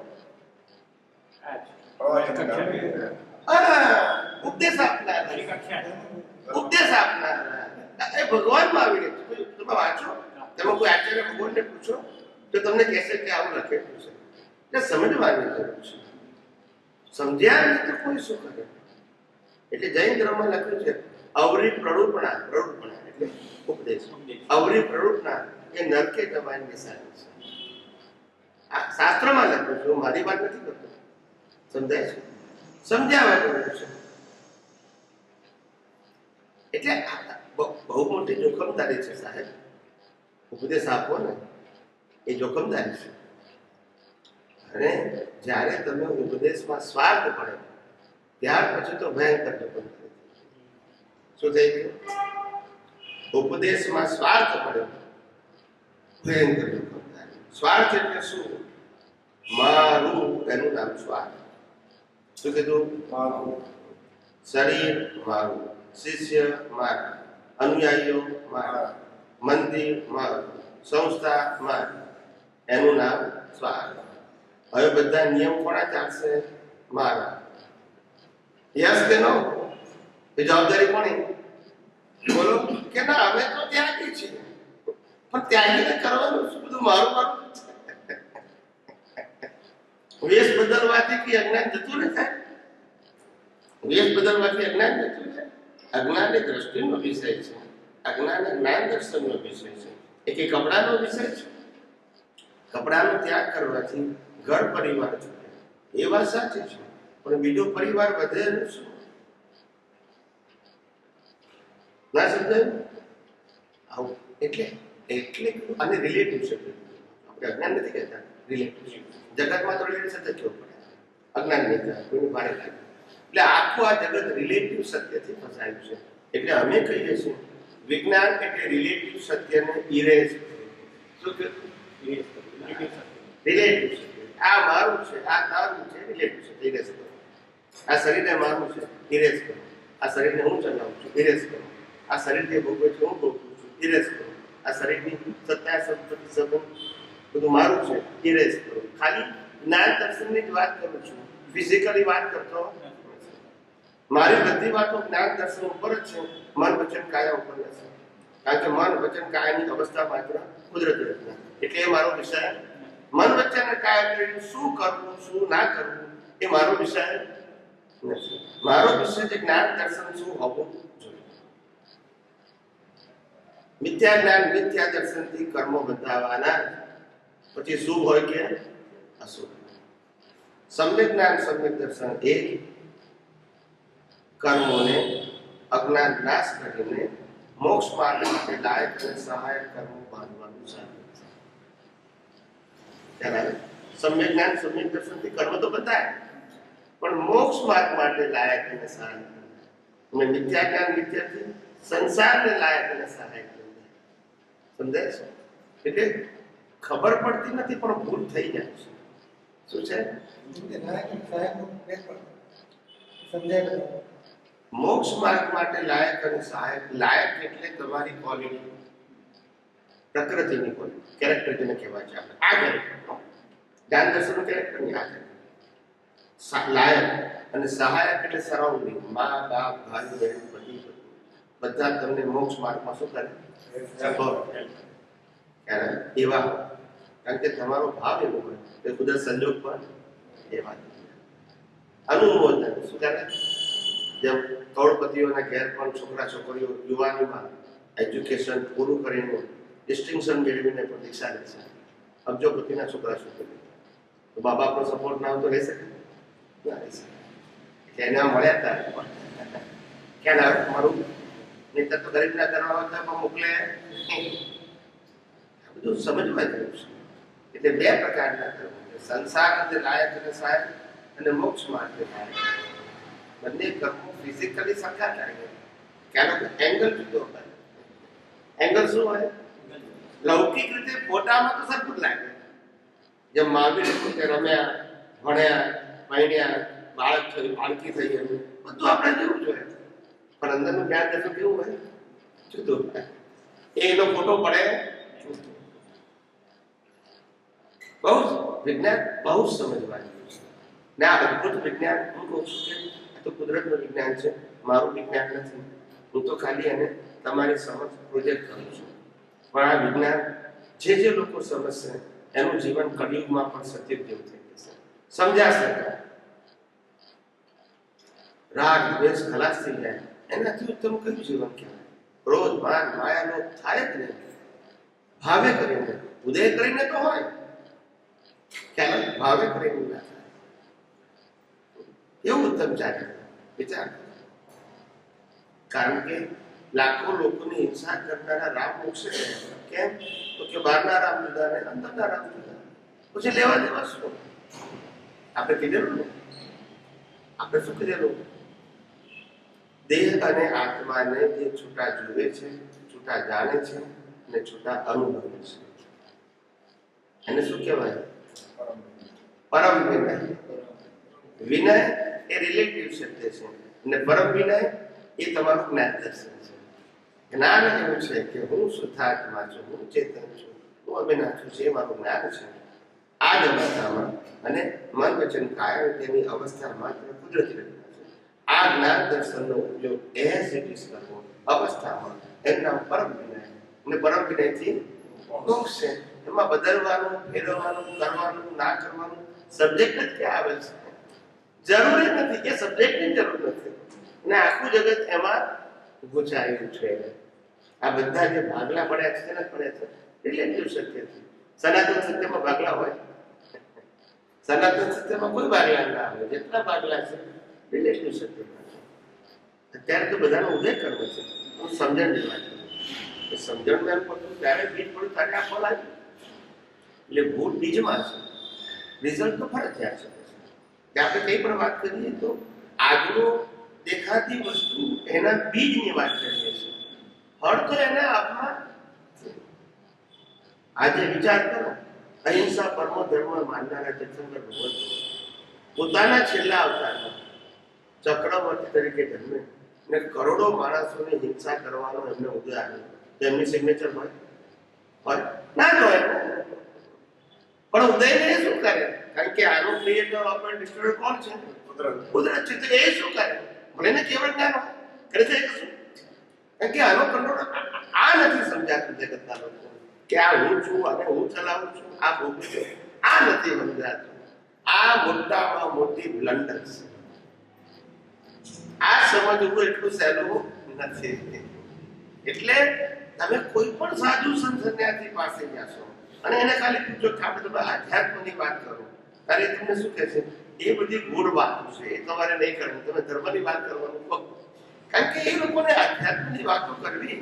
ઉપદેશ આપનાર. ઉપદેશ આપનાર એ ભગવાનમાં આવી રહ્યું છે. તમે વાંચો, તમે કોઈ આચાર્ય ભગવાનને પૂછો તો તમને કહેશે કે આવું લખેલું છે. એટલે સમજવાની જરૂર છે. સમજ્યા નહીં તો કોઈ શું કરે? એટલે જૈન ધર્મમાં લખ્યું છે અવરી પ્રરૂપણા. પ્રરૂપણા એટલે ઉપદેશ. અવરી પ્રરૂપણા એ નરકે જવાની નિશાની છે. આ શાસ્ત્રમાં લખ્યું છે. હું મારી વાત નથી કરતો. સમજાય છે? સમજાવવા જરૂર છે. એટલે બહુ મોટી જોખમદારી છે સાહેબ. ઉપદેશ આપો ને એ જોખમદારી છે. અને જ્યારે તમે ઉપદેશમાં સ્વાર્થ પડે ત્યાર પછી તો ભયંકર જોખમદારી. શું થઈ ગયું? ઉપદેશમાં સ્વાર્થ પડે ભયંકર જોખમદારી. સ્વાર્થ એટલે શું? મારું, એનું નામ સ્વાર્થ. શું કીધું? શરીર મારું, શિષ્ય મારા, અનુયાયીઓ મારા, મંદિર મારું, સંસ્થા મારી, એનું નામ સ્વાર્થ. હવે બધા નિયમ કોના ચાલશે? મારા. યસ કે નો? એ જવાબદારી કોની? બોલો કે ના, અમે તો ત્યાગી છીએ, પણ ત્યાગીને કરવાનું શું? બધું મારું મારું છે. વેશ બદલવાથી કે અજ્ઞાન જતું ન થાય? વેશ બદલવાથી અજ્ઞાન જતું થાય? અજ્ઞાન એ દ્રષ્ટિનો વિષય છે, અજ્ઞાન એ જ્ઞાન દર્શનનો વિષય છે. એક એ કપડાનો વિષય છે. કપડાનો ત્યાગ કરવાથી ઘર પરિવાર છૂટે, એ વાત સાચી છે, પણ બીજો પરિવાર વધે એનું શું? ના સમજાય? આવું એટલે એટલે અને રિલેટિવ છે. આપણે અજ્ઞાન નથી કહેતા, રિલેટિવ છે. જગતમાં તો રિલેટિવ સત્ય કેવું પડે, અજ્ઞાન નહીં થાય, કોઈને ભારે લાગે. એટલે આખું આ જગત રિલેટિવ સત્યથી ફસાયું છે. એટલે અમે કહીએ છીએ વિજ્ઞાન એટલે રિલેટિવ સત્યને ઇરેઝ. શું કે રિલેટિવ સત્ય? આ મારું છે, આ તારું છે, રિલેટિવ સત્ય ઇરેઝ કરો. આ શરીરને મારું છે, ઇરેઝ કરો. આ શરીરને હું ચલાવું છું, ઇરેઝ કરો. આ શરીર જે ભોગવે છે હું ભોગવું છું, ઇરેઝ કરો. આ શરીરની સત્તા સંપત્તિ સંબંધ બધું મારું છે, ઇરેઝ કરો. ખાલી જ્ઞાન દર્શનની જ વાત કરું છું, ફિઝિકલી વાત કરતો. મારી બધી વાતો જ્ઞાન દર્શન ઉપર જ છે, મન વચન કાયા ઉપર નથી. કારણ કે મન વચન કાયાની અવસ્થા માત્ર કુદરતી રચના, એટલે એ મારો વિષય. મન વચન અને કાયા શું કરવું શું ના કરવું એ મારો વિષય નથી. મારો વિષય છે જ્ઞાન દર્શન શું હોવું જોઈએ. મિથ્યા જ્ઞાન મિથ્યા દર્શનથી કર્મો બંધાવાના, પછી શુભ હોય કે અશુભ. સમ્યક જ્ઞાન સમ્યક દર્શન એ કર્મોને અજ્ઞાન નાશ કરીને મોક્ષ માર્ગ માટે લાયક અને સહાયક કર્મો બાંધવાનું છે. સમ્યક જ્ઞાન સમ્યક દર્શનથી કર્મ તો બતાય, પણ મોક્ષ માર્ગ માટે લાયક અને સહાયક. અને મિથ્યા જ્ઞાન મિથ્યાથી સંસારને લાયક અને સહાયક સમજાય છે. એટલે ખબર પડતી નથી પણ ભૂલ થઈ જાય છે. શું છે? મોક્ષ માર્ગ માટે લાયક અને સહાયક. લાયક એટલે તમારી ક્વોલિટી, પ્રકૃતિની ક્વોલિટી, કેરેક્ટર જેને કહેવાય છે. આપણે આ કેરેક્ટર જ્ઞાન દર્શનનું કેરેક્ટર ની આ લાયક. અને સહાયક એટલે સરાઉન્ડિંગ, મા બાપ ભાઈ બહેન પતિ બધા તમને મોક્ષ માર્ગમાં શું કરે? એવા, કારણ કે તમારો ભાવ એવો હોય કે કુદરત સંજોગ પર એવા અનુમોદન. શું કરે? જેમ કરોડપતિઓના ઘેર પણ છોકરા છોકરીઓ યુવાનીમાં એજ્યુકેશન પૂરું કરીને ડિસ્ટિંક્શન મેળવીને પણ દીક્ષા લે છે. અબજોપતિના છોકરા છોકરીઓ તો મા બાપનો સપોર્ટ ના હોય તો રહી શકે? ના રહી શકે. એના મળ્યા હતા ક્યાં ના મારું નહીં તો ગરીબના કરવા હોય તો મોકલે. બધું સમજવા જેવું છે. એટલે બે પ્રકારના કર્મ છે, સંસાર અને લાયક અને સહાયક, અને મોક્ષ માટે લાયક. બંને કર્મો ફિઝિકલી સરખા થાય, ક્યાંનો એંગલ જુદો હોય. એંગલ શું હોય? લૌકિક રીતે ફોટામાં તો સરખું જ લાગે. જેમ મહાવીર પોતે રમ્યા, ભણ્યા, ભણ્યા, બાળક થયું, બાળકી થઈ ગયું, બધું આપણે જેવું જોઈએ. પણ અંદરનું જ્ઞાન દર્શન કેવું હોય? જુદું હોય. એનો ફોટો પડે. બહુ વિજ્ઞાન બહુ સમજવાનું છે. ને આ અદભુત વિજ્ઞાન હું કહું છું કે તો કુદરતનું વિજ્ઞાન છે, મારું વિજ્ઞાન નથી. હું તો ખાલી એને તમારી સમક્ષ પ્રોજેક્ટ કરું છું. પણ આ વિજ્ઞાન જે લોકો સમજશે એનું જીવન કળિયુગમાં પણ સત્ય જેવું થઈ જશે. સમજાશે. રાગ દ્વેષ ખલાસ થઈ જાય, એનાથી ઉત્તમ કયું જીવન કહેવાય? ક્રોધ માન માયાનો થાય જ નહીં. ભાવે કરીને, ઉદય કરીને તો હોય, ખ્યાલ ભાવે કરીને ના થાય. એવું ઉત્તમ ચાલે વિચાર. કારણ કે લાખો લોકોની હિંસા કરનારા રામ મોક્ષે ગયા. કેમ? તો કે બહારના રામ જુદા ને અંદરના રામ જુદા. પછી લેવા દેવા શું? આપણે કીધેલું ને, આપણે શું કીધેલું? દેહ અને આત્માને જે છૂટા જુએ છે, છૂટા જાણે છે અને છૂટા અનુભવે છે, એને શું કહેવાય? પરમ વિનય. વિનય એ રિલેટિવ શબ્દ છે. અને પરમ વિનય એ તમારું જ્ઞાન દર્શન છે. જ્ઞાન એવું છે કે હું શુદ્ધાત્મા છું, હું ચેતન છું, હું અવિનાશી છું, એ મારું જ્ઞાન છે. આ જ અવસ્થામાં અને મન વચન કાય તેની અવસ્થા માત્ર કુદરતી રચના છે. આ જ્ઞાન દર્શનનો ઉપયોગ એઝ ઇટ ઇઝ કરવો અવસ્થામાં એનું નામ પરમ વિનય. અને પરમ વિનયથી મોક્ષ છે. એમાં બદલવાનું, ફેરવવાનું, કરવાનું, ના કરવાનું સબ્જેક્ટ જ ક્યાં આવે છે? જરૂરી નથી કે સબ્જેક્ટની જરૂર નથી. અને આખું જગત એમાં ગુંચાયું છે. આ બધા જે ભાગલા પડ્યા છે ને પડ્યા છે રિલેટિવ સત્ય છે. સનાતન સત્યમાં ભાગલા હોય? સનાતન સત્યમાં કોઈ ભાગલા ના આવે. જેટલા ભાગલા છે રિલેટિવ સત્યમાં છે. અત્યારે તો બધાનો ઉદય કરવો છે. હું સમજણની વાત કરું. સમજણ એમ પડતું ત્યારે બીજ પડ્યું ત્યારે આ ફળ આવ્યું. એટલે ભૂત બીજમાં છે, રિઝલ્ટ તો ફરજિયાત છે. કે આપણે કંઈ પણ વાત કરીએ તો આગળ દેખાતી વસ્તુ એના બીજની વાત કરીએ છીએ. ફળ તો એના આપમાં છે. આજે વિચાર કરો, અહિંસા પરમો ધર્મ માનનારા તીર્થંકર ભગવંતો પોતાના છેલ્લા અવતારમાં ચક્રવર્તી તરીકે જન્મે ને કરોડો માણસોની હિંસા કરવાનો એમને ઉદય આવ્યો. એમની સિગ્નેચર હોય ના જ હોય. પણ ઉદયને એ શું કરે? કારણ કે આનો ક્રિએટર ઓપન ડિસ્ટ્રોયર કોણ છે? કુદરત છે. તો એ શું કરે? ભલે ને કેવળ જ્ઞાન હોય, કરે છે કશું? કારણ કે આનો કંટ્રોલ આ નથી સમજાતું જગતના લોકો કે આ હું છું અને હું ચલાવું છું, આ ભોગવું છું. આ નથી સમજાતું. આ મોટામાં મોટી બ્લન્ડર છે. આ સમજવું એટલું સહેલું નથી. એટલે તમે કોઈ પણ સાધુ સંત સંન્યાસી પાસે જશો અને એને ખાલી પૂછો કે આપણે તમે આધ્યાત્મની વાત કરો, ત્યારે તમને શું કહેશે? એ બધી ગૂઢ વાતો છે, એ તમારે નહીં કરવું. તમે ધર્મની વાત કરવાનું ફક્ત. કારણ કે એ લોકોને આધ્યાત્મની વાતો કરવી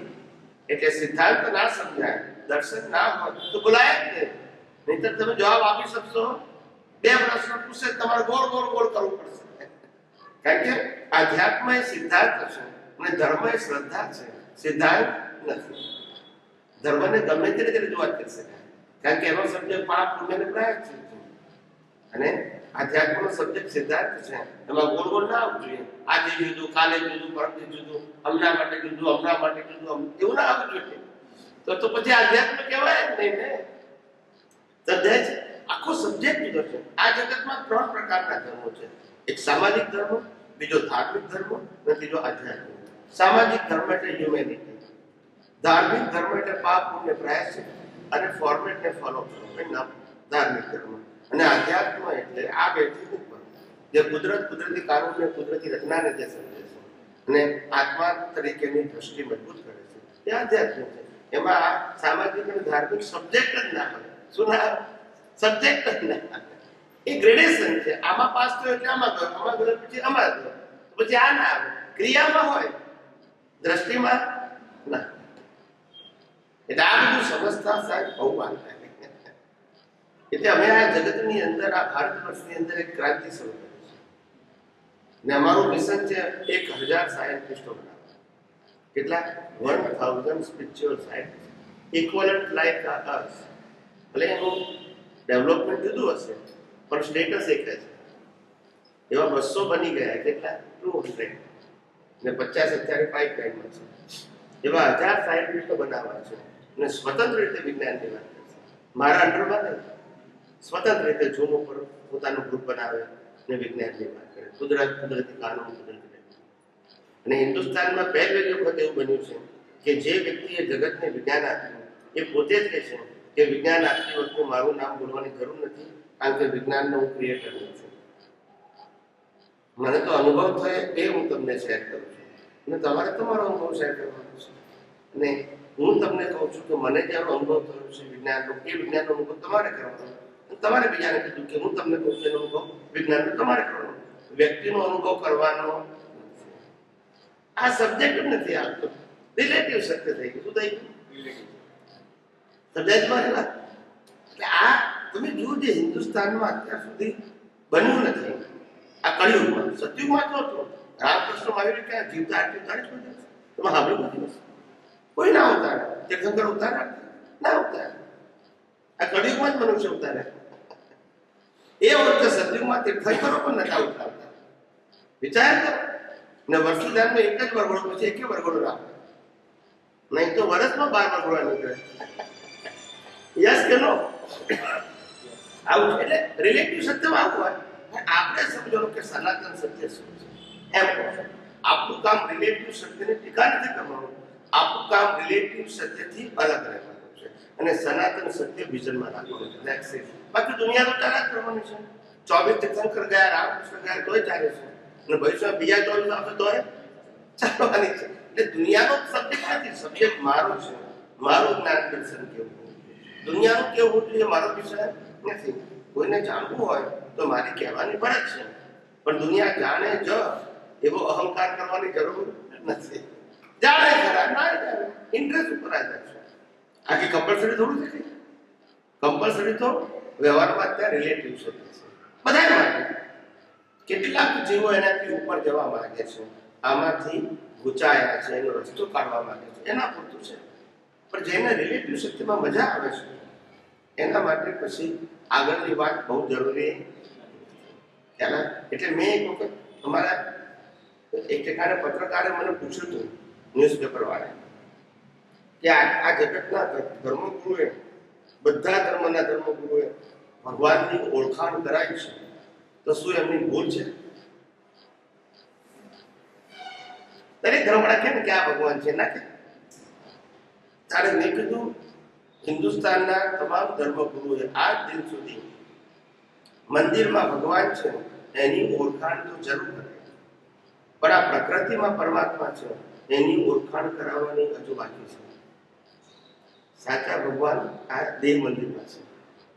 એટલે સિદ્ધાંત ના સમજાય, દર્શન ના હોય તો બોલાય જ નહીં. નહીતર તમે જવાબ આપી શકશો, બે પ્રશ્ન પૂછે તમારે ગોળ ગોળ ગોળ કરવું પડશે. કારણ કે આધ્યાત્મ એ સિદ્ધાંત છે અને ધર્મ એ શ્રદ્ધા છે, સિદ્ધાંત નથી. ધર્મને ગમે તે રીતે રજૂઆત કરી શકાય, કારણ કે એનો સબ્જેક્ટ પાપ પુણ્ય ને પ્રાયશ્ચિત છે. અને આધ્યાત્મનો સબ્જેક્ટ સિદ્ધાંત છે. એમાં ગોળ ગોળ ના આવવું જોઈએ. આજે જુદું, કાલે જુદું, પરમથી જુદું, હમણાં માટે જુદું, હમણાં માટે જુદું, એવું ના આવવું જોઈએ. તો પછી આધ્યાત્મ કહેવાય જ નહીં ને. સદેજ આખો સબ્જેક્ટ જુદો છે. આ જગતમાં 3 પ્રકારના ધર્મો છે. એક સામાજિક ધર્મ, બીજો ધાર્મિક ધર્મ અને ત્રીજો આધ્યાત્મિક. સામાજિક ધર્મ એટલે હ્યુમેનિટી, ધાર્મિક ધર્મ એટલે પાપ પુણ્ય પ્રાયશ્ચિત અને ફોર્મેટને ફોલો કરવું, એ નામ ધાર્મિક ધર્મ. અને આધ્યાત્મ એટલે આ બેથી ઉપર જે કુદરતી કાનૂનને, કુદરતી રચનાને જે સમજે છે અને આત્મા તરીકેની દ્રષ્ટિ મજબૂત કરે છે, તે આધ્યાત્મ છે. એમાં આ સામાજિક અને ધાર્મિક સબ્જેક્ટ જ ના હોય. શું ના? સબ્જેક્ટ જ ના. એ ગ્રેડેશન છે. આમાં પાસ થયો એટલે આમાં ગયો, આમાં ગયો પછી આમાં ગયો, પછી આ ના આવે. ક્રિયામાં હોય, દ્રષ્ટિમાં ના. એટલે આ બધું સમજતા સાહેબ બહુ વાર લાગે. એટલે અમે આ જગતની અંદર, આ ભારત વર્ષની અંદર એક ક્રાંતિ શરૂ કરી છે. ને અમારું મિશન છે 1000 સાયન્ટિસ્ટો બનાવવા. કેટલા? 1000 સ્પિરિચ્યુઅલ સાયન્ટિસ્ટ, ઇક્વલન્ટ લાઈક અસ. ભલે એનું ડેવલપમેન્ટ જુદું હશે પણ સ્ટેટસ એક જ. એવા 200 બની ગયા. કેટલા? 200. ને 50 અત્યારે પાઇપલાઇનમાં છે. એવા 1000 સાયન્ટિસ્ટો બનાવવા છે અને સ્વતંત્ર રીતે વિજ્ઞાનની વાત કરશે. મારા અંડરમાં નહીં, સ્વતંત્ર રીતે ઝૂમ ઉપર પોતાનું ગ્રુપ બનાવે અને વિજ્ઞાનની વાત કરે. કુદરતી કાનૂન, કુદરતી. અને હિન્દુસ્તાનમાં પહેલી વખત એવું બન્યું છે કે જે વ્યક્તિએ જગતને વિજ્ઞાન આપ્યું એ પોતે જ કહે છે કે વિજ્ઞાન આપતી વખતે મારું નામ બોલવાની જરૂર નથી, કારણ કે વિજ્ઞાનનો હું ક્રિએટર છું. મને તો અનુભવ થયો એ હું તમને શેર કરું છું અને તમારે તમારો અનુભવ શેર કરવાનો છે. અને હું તમને કહું છું કે મને જેનો અનુભવ થયો છે વિજ્ઞાનનો, એ વિજ્ઞાનનો અનુભવ તમારે કરવાનો. તમારે બીજાને કીધું કે હું તમને કહું છું એનો અનુભવ વિજ્ઞાનનો તમારે કરવાનો. વ્યક્તિનો અનુભવ કરવાનો આ સબ્જેક્ટ જ નથી આવતો. રિલેટિવ સત્ય થઈ ગયું. શું થઈ ગયું? સબ્જેક્ટમાં એટલે આ તમે જુઓ, જે હિન્દુસ્તાનમાં અત્યાર સુધી બન્યું નથી. આ કળિયુગમાં, સતયુગમાં તો હતો. રામકૃષ્ણ મહાવીર ક્યાં જીવતા જ કોઈ તમે સાંભળ્યું નથી? કોઈ ના ઉતારે. તીર્થંકર ઉતારે ના ઉતારે. આ કળિયુગમાં જ મનુષ્ય ઉતારે. એ વખતે સતયુગમાં તીર્થંકરો પણ નતા ઉતારતા. વિચાર કરો. ને વરસુધાનમાં એક જ વરઘોડો પછી એક વરઘોડો રાખે, નહીં તો વર્ષમાં 12 વરઘોડા નીકળે. યસ કે નો? આવું એટલે રિલેટિવ સત્યમાં આવું હોય. આપણે સમજવાનું કે સનાતન સત્ય શું છે એમ કહો. આપણું કામ રિલેટિવ સત્યની ટીકા નથી કરવાનું, આપણું કામ રિલેટિવ સત્યથી અલગ રહેવાનું છે અને સનાતન સત્ય વિઝનમાં રાખવાનું છે. That's it. બાકી દુનિયા તો ચાલ્યા જ કરવાની છે. 24 તીર્થંકર ગયા, રામકૃષ્ણ ગયા તોય ચાલે છે અને ભવિષ્યમાં બીજા 24 આવશે તોય ચાલવાની છે. એટલે દુનિયાનો સબ્જેક્ટ નથી, સબ્જેક્ટ મારો છે. મારું જ્ઞાન દર્શન કેવું, દુનિયાનું કેવું જોઈએ મારો વિષય નથી. કોઈને જાણવું હોય તો મારી કહેવાની ફરજ છે, પણ દુનિયા જાણે જ એવો અહંકાર કરવાની જરૂર નથી. જાણે ખરા ના જાણે ઇન્ટરેસ્ટ ઉપર આધાર છે. આખી કમ્પલસરી થોડું છે, કમ્પલસરી તો વ્યવહારમાં અત્યારે રિલેટિવ છે બધા માટે. કેટલાક જીવો એનાથી ઉપર જવા માંગે છે, આમાંથી ગુચાયા છે, એનો રસ્તો કાઢવા માંગે છે, એના પૂરતું છે. પણ જેને રિલેટિવ શક્તિમાં મજા આવે છે એના માટે પછી આગળની વાત બહુ જરૂરી. એટલે મેં એક વખત અમારા એક ઠેકાણે પત્રકારે મને પૂછ્યું હતું, ન્યૂઝપેપર વાળા, કે આ જગતના ધર્મગુરુએ, બધા ધર્મના ધર્મગુરુએ ભગવાનની ઓળખાણ કરાવી છે, તો શું એમની ભૂલ છે? દરેક ધર્મવાળા કે ને કે આ ભગવાન છે ના કે. ત્યારે મેં કીધું હિન્દુસ્તાનના તમામ ધર્મગુરુએ આજ દિન સુધી મંદિરમાં ભગવાન છે એની ઓળખાણ તો જરૂર કરે, પણ આ પ્રકૃતિમાં પરમાત્મા છે એની ઓળખાણ કરાવવાની હજુ બાકી છે. સાચા ભગવાન આ દેહ મંદિરમાં છે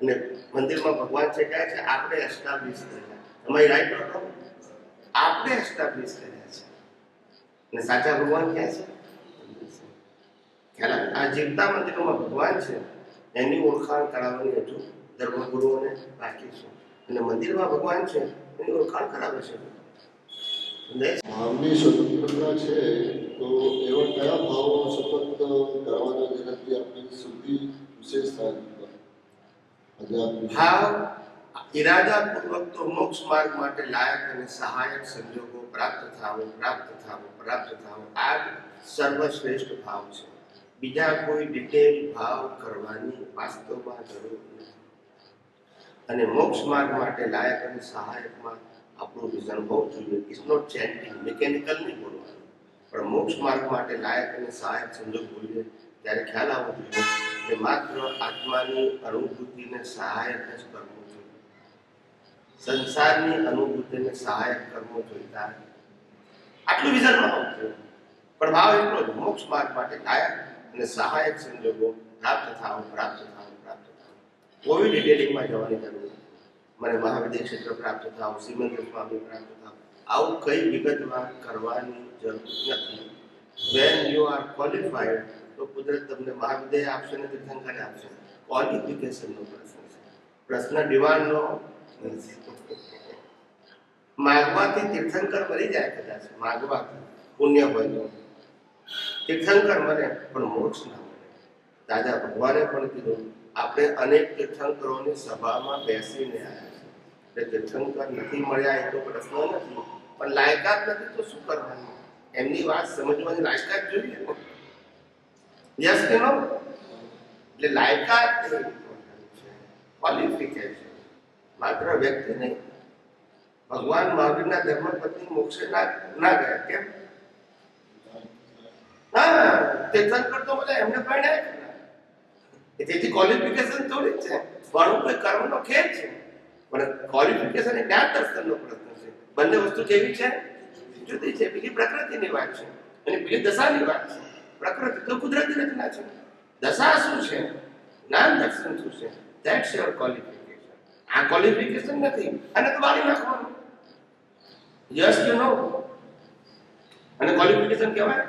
અને મંદિરમાં ભગવાન છે ક્યાં છે? આપણે એસ્ટાબ્લિશ કર્યા. તમારી રાઈટ હતો, આપણે એસ્ટાબ્લિશ કર્યા છે અને સાચા ભગવાન ક્યાં છે? આ જીવતા મંદિરોમાં ભગવાન છે એની ઓળખાણ કરાવવાની હજુ ધર્મગુરુઓને બાકી છે અને મંદિરમાં ભગવાન છે એની ઓળખાણ કરાવે છે. ભાવની સ્વતંત્રતા છે તો એવા કયા ભાવો સતત કરવાના જેનાથી આપણી શુદ્ધિ વિશેષ થાય? ભાવ ઇરાદાપૂર્વક તો મોક્ષ માર્ગ માટે લાયક અને સહાયક સંજોગો પ્રાપ્ત થાવો આ સર્વશ્રેષ્ઠ ભાવ છે. બીજા કોઈ ડિટેલ ભાવ કરવાની વાસ્તવમાં જરૂર નથી. અને મોક્ષ માર્ગ માટે લાયક અને સહાયકમાં આપણું વિઝન હોવું જોઈએ. ઇટ્સ નોટ ચેન્ટિંગ, મિકેનિકલ નહીં બોલવાનું, પણ મોક્ષ માર્ગ માટે લાયક અને સહાયક સંજોગ બોલીએ ત્યારે ખ્યાલ આવવો જોઈએ કે માત્ર આત્માની અનુભૂતિને સહાયક જ કરવું જોઈએ. સંસારની અનુભૂતિને સહાયક કરવો જોઈતા આટલું વિઝનમાં હોવું જોઈએ. પણ ભાવ એટલો જ, મોક્ષ માર્ગ માટે લાયક અને સહાયક સંજોગો પ્રાપ્ત થાવ. કોઈ ડિટેલિંગમાં જવાની જરૂર નથી. મને મહાવિદ્ય ક્ષેત્ર પ્રાપ્ત થાવ, શ્રીમંત સ્વામી પ્રાપ્ત થાવ, આવું કઈ વિગતમાં કરવાની જરૂર નથી. વેન યુ આર ક્વોલિફાઈડ તો કુદરત તમને મહાવિદ્ય આપશે ને તીર્થંકર આપશે. ક્વોલિફિકેશનનો પ્રશ્ન છે, પ્રશ્ન ડિમાન્ડનો નથી. માગવાથી તીર્થંકર મરી જાય કદાચ, માગવાથી પુણ્ય હોય તો તીર્થંકર મરે પણ મોક્ષ ના મળે. દાદા ભગવાને પણ કીધું આપણે અનેક તીર્થંકરોની સભામાં બેસીને આવ્યા છે, એટલે તીર્થંકર નથી મળ્યા એ તો પ્રશ્ન નથી, પણ લાયકાત નથી તો શું કરવાનું? એમની વાત સમજવાની લાયકાત જોઈએ. યસ કે નો? એટલે લાયકાત ક્વોલિફિકેશન માત્ર વ્યક્તિ નહીં. ભગવાન મહાવીરના ધર્મપત્ની મોક્ષે ના ગયા કેમ? હા, તીર્થંકર તો બધા એમને પરણ્યા. તેથી ક્વોલિફિકેશન થોડી છે, પણ કોઈ કર્મનો ખેલ છે. પણ ક્વોલિફિકેશન એ જ્ઞાન દર્શનનો પ્રશ્ન છે. બંને વસ્તુ કેવી છે? જુદી છે. બીજી પ્રકૃતિની વાત છે અને બીજી દશાની વાત છે. પ્રકૃતિ તો કુદરતી રચના છે, દશા શું છે? જ્ઞાન દર્શન શું છે? That's your qualification. આ ક્વોલિફિકેશન નથી, અને તો બાળી નાખવાનું. યસ કે નો? અને ક્વોલિફિકેશન કહેવાય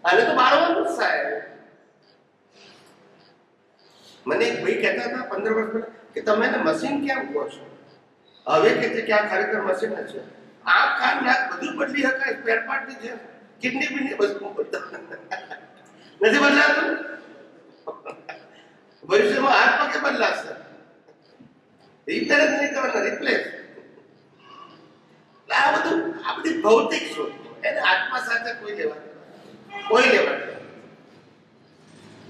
અને તો બાળવાનું સાહેબ. મને એક ભાઈ કહેતા હતા 15 વર્ષ પહેલા કે તમે એને મશીન કેમ કહો છો? હવે કે છે કે આ ખરેખર મશીન જ છે. આ કાન નાક બધું બદલી શકાય, સ્પેર પાર્ટ છે, કિડની બિડની બધું નથી બદલાતું. ભવિષ્યમાં હાથ પગે બદલાશે, રિપેર જ નહીં કરવાના, રિપ્લેસ. આ બધું આ બધી ભૌતિક શોધો, એને આત્મા સાથે કોઈ લેવા દેવા નથી.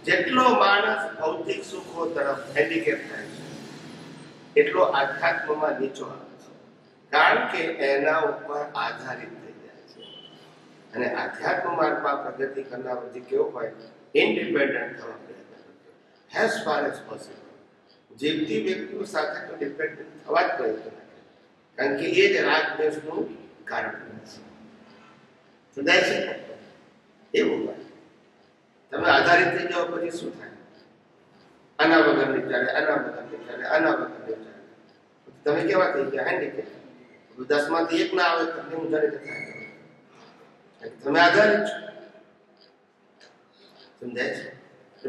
જેટલો માણસ ભૌતિક સુખો તરફ હેન્ડીકેપ થાય છે, એટલો આધ્યાત્મમાં નીચો આવે છે, કારણ કે એના ઉપર આધારિત થઈ જાય છે. અને આધ્યાત્મ માર્ગમાં પ્રગતિ કરનાર જે કેવો હોય, ઇન્ડિપેન્ડન્ટ થવા પ્રયત્ન કરતો, એઝ ફાર એઝ પોસિબલ. જીવતી વ્યક્તિઓ સાથે તો ડિપેન્ડન્ટ થવા જ પ્રયત્ન કરે, કારણ કે એ જ રાગદ્વેષનું કારણ બને છે. સમજાય છે? એવું હોય. તમે આધારિત થઈ જાઓ પછી શું થાય? આના વગર નહીં ચાલે, આના વગર નહીં ચાલે, આના વગર નહીં ચાલે. તમે કેવા થઈ ગયા? હેન્ડીકેપ. 10 માંથી 1 ના આવે તો તમને ઊંચાઈ થાય. તમે આધારિત છો. સમજાય છે?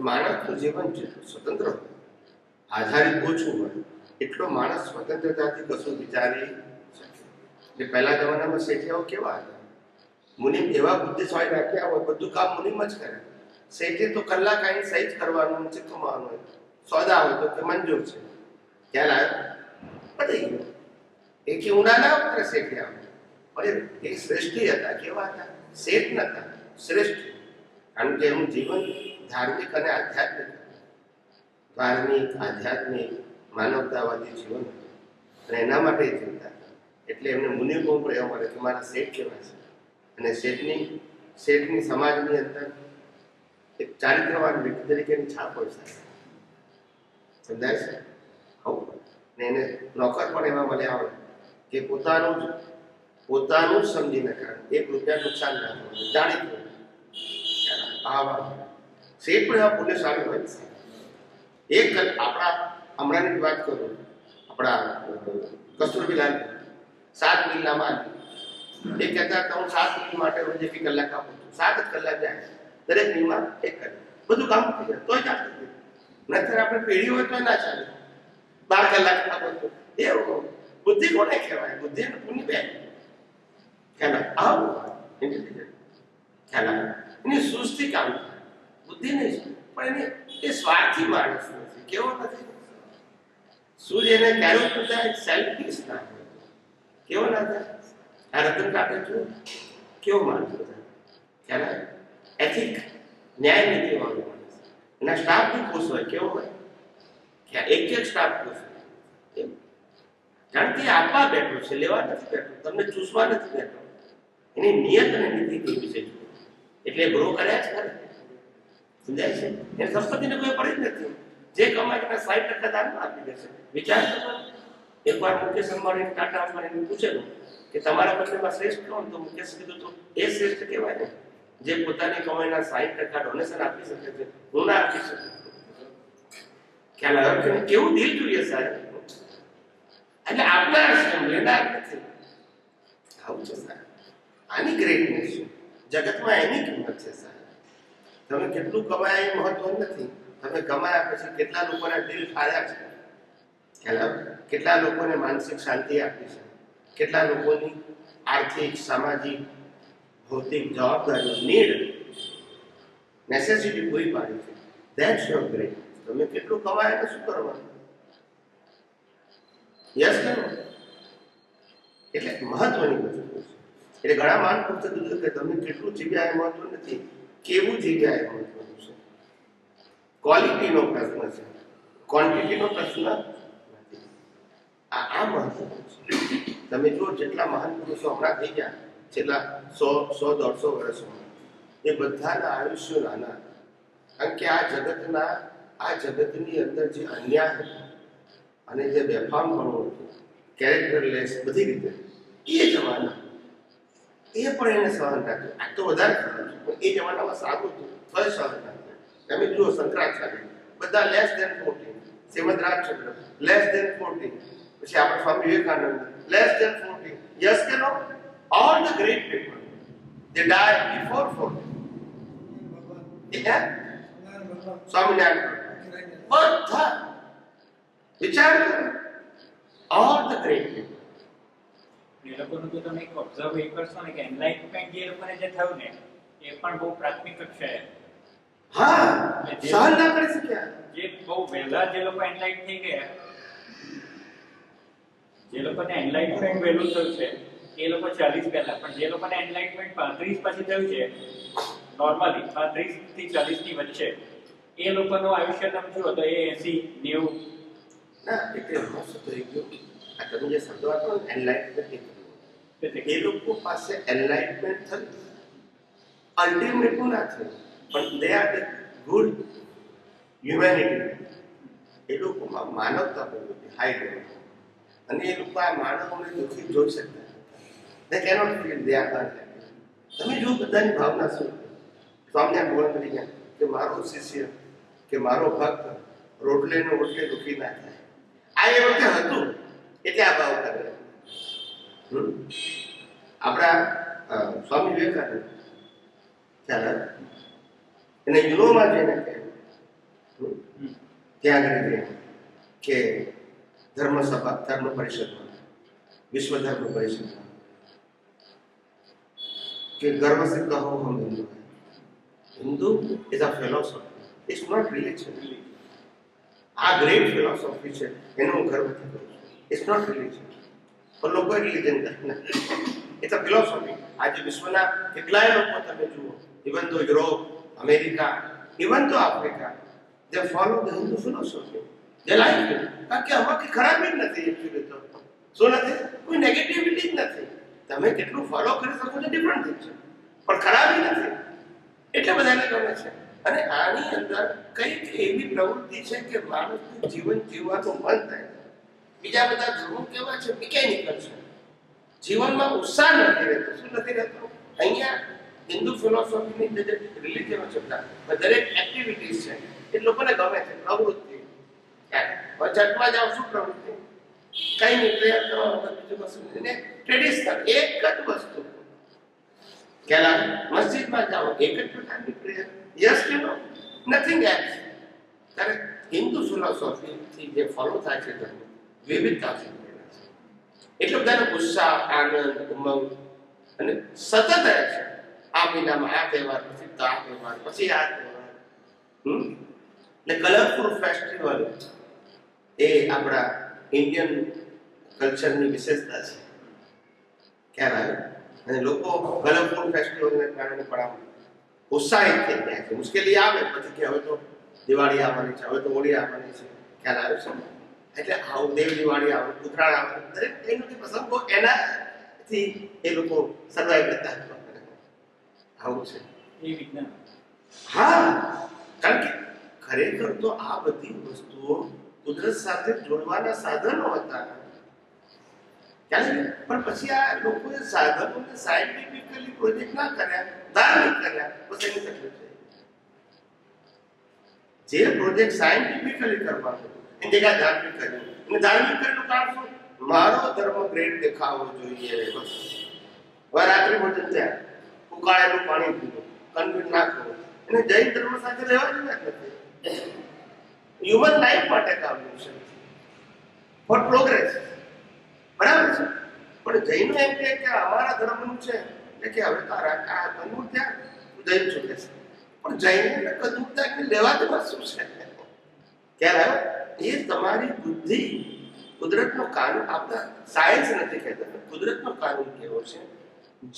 માણસનું જીવન જેટલું સ્વતંત્ર હોય, આધારિત ઓછું હોય, એટલો માણસ સ્વતંત્રતાથી કશું વિચારી શકે. એટલે પહેલા જમાનામાં શેઠિયાઓ કેવા હતા? મુનિમ એવા બુદ્ધિશાળી રાખ્યા હોય, બધું કામ મુનિમ જ કરે. શેઠે તો કલાક આવીને સહી જ કરવાનું, ચીકવાનું હોય. સોદા હોય તો કે મંજૂર છે, ખ્યાલ આવ્યો? પતી ગયો. એ કે ઊંડા ના ઉતરે શેઠિયા, પણ એ શ્રેષ્ઠી હતા. કેવા હતા? શેઠ નતા, શ્રેષ્ઠ. કારણ કે એનું જીવન ધાર્મિક અને આધ્યાત્મિક, માનવતાવાદી જીવન હતું, અને એના માટે જીવતા હતા. એટલે એમને મુનિ પણ એવા મળે કે મારા શેઠ કેવા છે. અને શેઠની સમાજની અંદર એક ચારિત્રવાન વ્યક્તિ તરીકેની છાપ હોય છે. સમજાય છે? ને એને નોકર પણ એવા મળ્યા હોય કે પોતાનું જ સમજીને કારણ 1 રૂપિયા નુકસાન ના હોય, જાણીતું. શેઠ પણ એવા પુણ્યશાળી હોય છે. એક આપણા હમણાંની વાત કરું, આપણા કસ્તુરબીલાલ 7 મિલના માલિક, એ કહેતા હતા હું 7 મિલ માટે રોજ 1 કલાક આપું છું. 7 જ કલાક જાય, દરેક મિલમાં 1 કલાક, બધું કામ થઈ જાય તોય ચાલતું. નહીતર આપણે પેઢી હોય તો ના ચાલે. 12 કલાક આપો તો એવું બુદ્ધિ કોને કહેવાય? બુદ્ધિ અને પુણ્ય બે. ખ્યાલ આવું ઇન્ટેલિજન્ટ ખ્યાલ આવે. એની સુસ્તી કામ થાય, બુદ્ધિ નહીં, પણ એ સ્વાર્થી માણસ નથી. કેવો નથી? સૂર્યને ક્યારે પૂછાય? સેલ્ફિશ ના હોય. કેવો ના થાય? આ રતન ટાટા જો કેવો માણસ હતા, ખ્યાલ આવે? એથિક, ન્યાય નીતિ વાળો માણસ. એના સ્ટાફ બી ખુશ હોય. કેવો હોય? એક સ્ટાફ ખુશ હોય. કારણ કે આપવા બેઠો છે, લેવા નથી બેઠો, તમને ચૂસવા નથી બેઠો. એની નિયત અને નીતિ કેવી છે એટલે ગ્રો કર્યા જ કરે. સમજાય છે? એ સંપત્તિને કોઈ પડી જ નથી. જે કમાય એના 60% દાનમાં આપી દેશે. વિચાર કરો. એકવાર મુકેશ અંબાણી, ટાટા અંબાણીને પૂછેલું કે તમારા બદલેમાં શ્રેષ્ઠ કોણ? તો મુકેશ કીધું તો એ શ્રેષ્ઠ કહેવાય ને જે પોતાની કમાઈના 60% ડોનેશન આપી શકે છે. હું ના આપી શકું. ખ્યાલ આવ્યો કે કેવું દિલ જોઈએ સાહેબ? એટલે આપનાર છે, લેનાર નથી. આવું છે સાહેબ. આની ગ્રેટનેસ છે. જગતમાં એની કિંમત છે સાહેબ. તમે કેટલું કમાયા એ મહત્વ નથી. તમે કમાયા પછી કેટલા લોકોના દિલ ફાળ્યા છે, ખ્યાલ આવે? કેટલા લોકોને માનસિક શાંતિ આપી છે, કેટલા લોકોની આર્થિક, સામાજિક, ભૌતિક જવાબદારીઓ, નીડ, નેસેસિટી પૂરી પાડી છે. That's your greatness. તમે કેટલું કમાયા તો શું કરવાનું? યસ કરો. એટલે મહત્વની વસ્તુ છે. એટલે ઘણા માણસો કીધું કે તમે કેટલું જીવ્યા એ મહત્વ નથી, કેવું જીવ્યા એ મહત્વનું છે. ક્વોલિટીનો પ્રશ્ન છે, ક્વોન્ટિટીનો પ્રશ્ન નથી. આ મહત્વનું છે. તમે જો જેટલા મહાન પુરુષો હમણાં થઈ ગયા છેલ્લા 100-150 વર્ષોમાં, એ બધાના આયુષ્યો નાના. કારણ કે આ જગતની અંદર જે અન્યાય હતો અને જે બેફામપણું હતું, કેરેક્ટરલેસ બધી રીતે, એ જમાના એ પણ એને સહન રાખ્યું. આ તો વધારે ખબર છે, પણ એ જમાનામાં સારું હતું તો સહન રાખ્યું. તમે જુઓ શંકરાચાર્ય બધા <14, શ્રીમદ રાજચંદ્ર <14, પછી આપણે સ્વામી વિવેકાનંદ <14. યસ કે no? All the great people they die before 40. Swaminarayan બધા વિચાર કરો. All the great people. એ લોકોનું તો તમે એક ઓબ્ઝર્વ એ કરશો ને કે એનલાઇટમેન્ટ જે લોકોને જે થયું ને એ પણ બહુ પ્રાથમિક કક્ષાએ. હા, સહન ના કરી શક્યા. જે બહુ વહેલા જે લોકો એનલાઇટ થઈ ગયા, જે લોકોને એનલાઇટમેન્ટ વહેલું થયું છે, એ લોકો 40 પહેલા, પણ જે લોકોને એનલાઇટમેન્ટ 35 પછી થયું છે નોર્મલી 35 થી 40 ની વચ્ચે, એ લોકોનું આયુષ્ય તમે જુઓ તો એ 80 90. ના એટલે શું થઈ ગયું, આ તમે જે શબ્દ વાપરો એનલાઇટમેન્ટ, એ લોકો પાસે એનલાઇટમેન્ટ થયું, અલ્ટિમેટ ના થયું, પણ they are the good humanity. એ લોકોમાં માનવતા બહુ બધી હાઈ લેવલ, અને એ લોકો આ માનવોને દુઃખી જોઈ શકતા they cannot feel they are unhappy. તમે જો બધાની ભાવના શું, સ્વામિનારાયણ ભગવાન કરી ગયા કે મારો શિષ્ય કે મારો ભક્ત રોટલે ને ઓટલે દુઃખી ના થાય. આ એ વખતે હતું એટલે આ ભાવ કરે. આપણા સ્વામી વિવેકાનંદ ખ્યાલ એને યુનોમાં જઈને કહ્યું, ત્યાં આગળ કે ધર્મ સભા, ધર્મ પરિષદમાં, વિશ્વ ધર્મ પરિષદમાં કે ગર્વ से कहो हम हिंदू हैं. Hindu is a philosophy, it's not religion. આ ગ્રેટ ફિલોસોફી છે, એનો હું ગર્વથી કરું છું. It's not religion. પણ લોકો રિલીજન નથી, ઇટ્સ અ ફિલોસોફી. આજે વિશ્વના કેટલાય લોકો તમે જુઓ, ઇવન તો યુરોપ, અમેરિકા, ઇવન તો Africa, they follow the Hindu philosophy. They like it. કારણ કે આમાં કંઈ ખરાબી જ નથી એકચ્યુઅલી તો. શું નથી? કોઈ નેગેટિવિટી જ નથી. તમે કેટલું ફોલો કરી શકો છો ડિફરન્ટ થિંગ છે, પણ ખરાબી નથી. એટલે બધાને ગમે છે. અને આની અંદર કંઈક એવી પ્રવૃત્તિ છે કે માણસનું જીવન જીવવાનું મન થાય. બીજા બધા ધર્મો કેવા છે, મિકેનિકલ છે. જીવનમાં ઉત્સાહ નથી રહેતો. શું નથી રહેતો? અહીંયા હિન્દુ ફિલોસોફીની જે રિલીજન છે, દરેક એક્ટિવિટીઝ છે એ લોકોને ગમે છે. પ્રવૃત્તિ ચર્ચમાં જાઓ, શું પ્રવૃત્તિ? કઈ નહીં, પ્રેયર કરવા વગર બીજું કશું નહીં. ટ્રેડિશનલ એક જ વસ્તુ. કેલા મસ્જિદમાં જાઓ, એક જ પ્રકારની પ્રેયર. યસ કે નો, નથિંગ એલ્સ. ત્યારે હિન્દુ ફિલોસોફીથી જે ફોલો થાય છે ધર્મ, વિવિધતા છે. એટલે બધાનો ઉત્સાહ, આનંદ, ઉમંગ અને સતત રહે છે. આ મહિનામાં આ તહેવાર, પછી આ તહેવાર, પછી આ તહેવાર. એટલે કલરફુલ ફેસ્ટિવલ એ આપણા ઇન્ડિયન કલ્ચરની વિશેષતા છે. ખ્યાલ આવે? અને લોકો કલરફુલ ફેસ્ટિવલને કારણે પણ આમ ઉત્સાહિત થઈ ગયા છે. મુશ્કેલી આવે પછી કે હવે તો દિવાળી આવવાની છે, હવે તો હોળી આવવાની છે. ખ્યાલ આવે છે? એટલે આવું દેવ દિવાળી આવે, ઉત્તરાયણ આવે, દરેક એનું જે પ્રસંગો એનાથી એ લોકો સર્વાઈવ કરતા આવું છે. એ વિજ્ઞાન. હા, કારણ કે ખરેખર તો આ બધી વસ્તુઓ કુદરત સાથે જોડવાના સાધનો હતા. પણ પછી આ લોકોએ સાધનોને સાયન્ટિફિકલી પ્રોજેક્ટ ના કર્યા, ધાર્મિક કર્યા, પછી એની તકલીફ થઈ. જે પ્રોજેક્ટ સાયન્ટિફિકલી કરવાનો એની જગ્યાએ ધાર્મિક કર્યું. અને ધાર્મિક કરેલું કારણ શું? મારો ધર્મ ગ્રેટ દેખાવો જોઈએ. બસ હવે રાત્રિ ભોજન ત્યાં ઉકાળેલું પાણી પીવું, કન્વીન ના કરવું, એને જૈન ધર્મ સાથે રહેવા જ નથી. હ્યુમન લાઈફ માટે કામનું છે, ફોર પ્રોગ્રેસ. બરાબર છે. પણ જૈનો એમ કે અમારા ધર્મનું છે એટલે કે હવે તારા આ કન્વર્ટ થયા, જૈન છું કે છે. પણ જૈનને કન્વર્ટ થયા લેવા દેવા શું છે? ક્યારે એ તમારી બુદ્ધિ, કુદરતનો કાનૂન, આપણા સાયન્સ નથી કહેતા, કુદરતનો કાનૂન કેવો છે?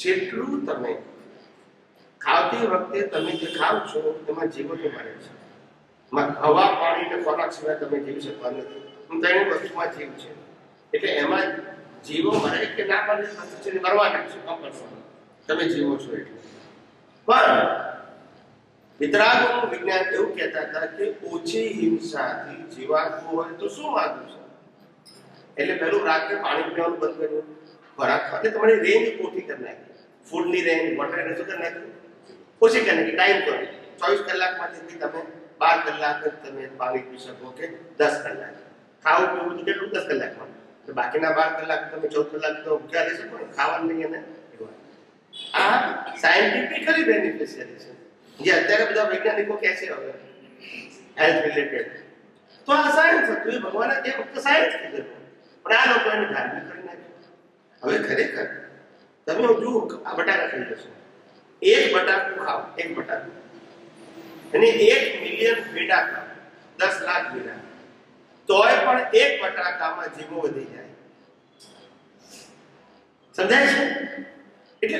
જેટલું તમે ખાવતી વખતે તમે જે ખાવ છો એમાં જીવો તમારે છે. હવા, પાણી અને ખોરાક સિવાય તમે જીવી શકવા નથી. ત્રણેય વસ્તુમાં જીવ છે. એટલે એમાં જીવો મરે કે ના મરે છે, મરવાના છે કમ્પલસરી. તમે જીવો છો એટલે. પણ વિતરાગોનું વિજ્ઞાન એવું કહેતા હતા કે ઓછી હિંસાથી જીવાતું હોય તો શું વાંધો છે? એટલે પેલું રાત્રે પાણી પીવાનું બંધ કર્યું, ખોરાક એટલે તમારી રેન્જ ઓછી કરી નાખી. ફૂડની રેન્જ, વોટરની શું કરી નાખી? ઓછી કરી નાખી. ટાઈમ કરો 24 કલાકમાંથી તમે 12 કલાક જ તમે પાણી પી શકો કે 10 કલાક. ખાવું પીવું તો કેટલું? 10 કલાકમાં. તો બાકીના 12 કલાક તમે 14 કલાક તો ભૂખ્યા રહી શકો ને, ખાવાનું નહીં. અને આ સાયન્ટિફિકલી બેનિફિશિયરી છે. જે અત્યારે બધા વૈજ્ઞાનિકો કહે છે હવે હેલ્થ રિલેટેડ, તો આ સાયન્સ હતું. એ ભગવાને તે વખતે સાયન્સ કીધું, પણ આ લોકો એને ધાર્મિક કરી નાખ્યું. હવે ખરેખર તમે જુઓ, આ બટાકા ખાઈ જશો, એક બટાકું ખાઓ, એક બટાકું, અને 1 મિલિયન ભેડા ખાઓ, 10 લાખ ભેડા, તોય પણ એક બટાકામાં જીવો વધી જાય. સમજાય છે? એટલે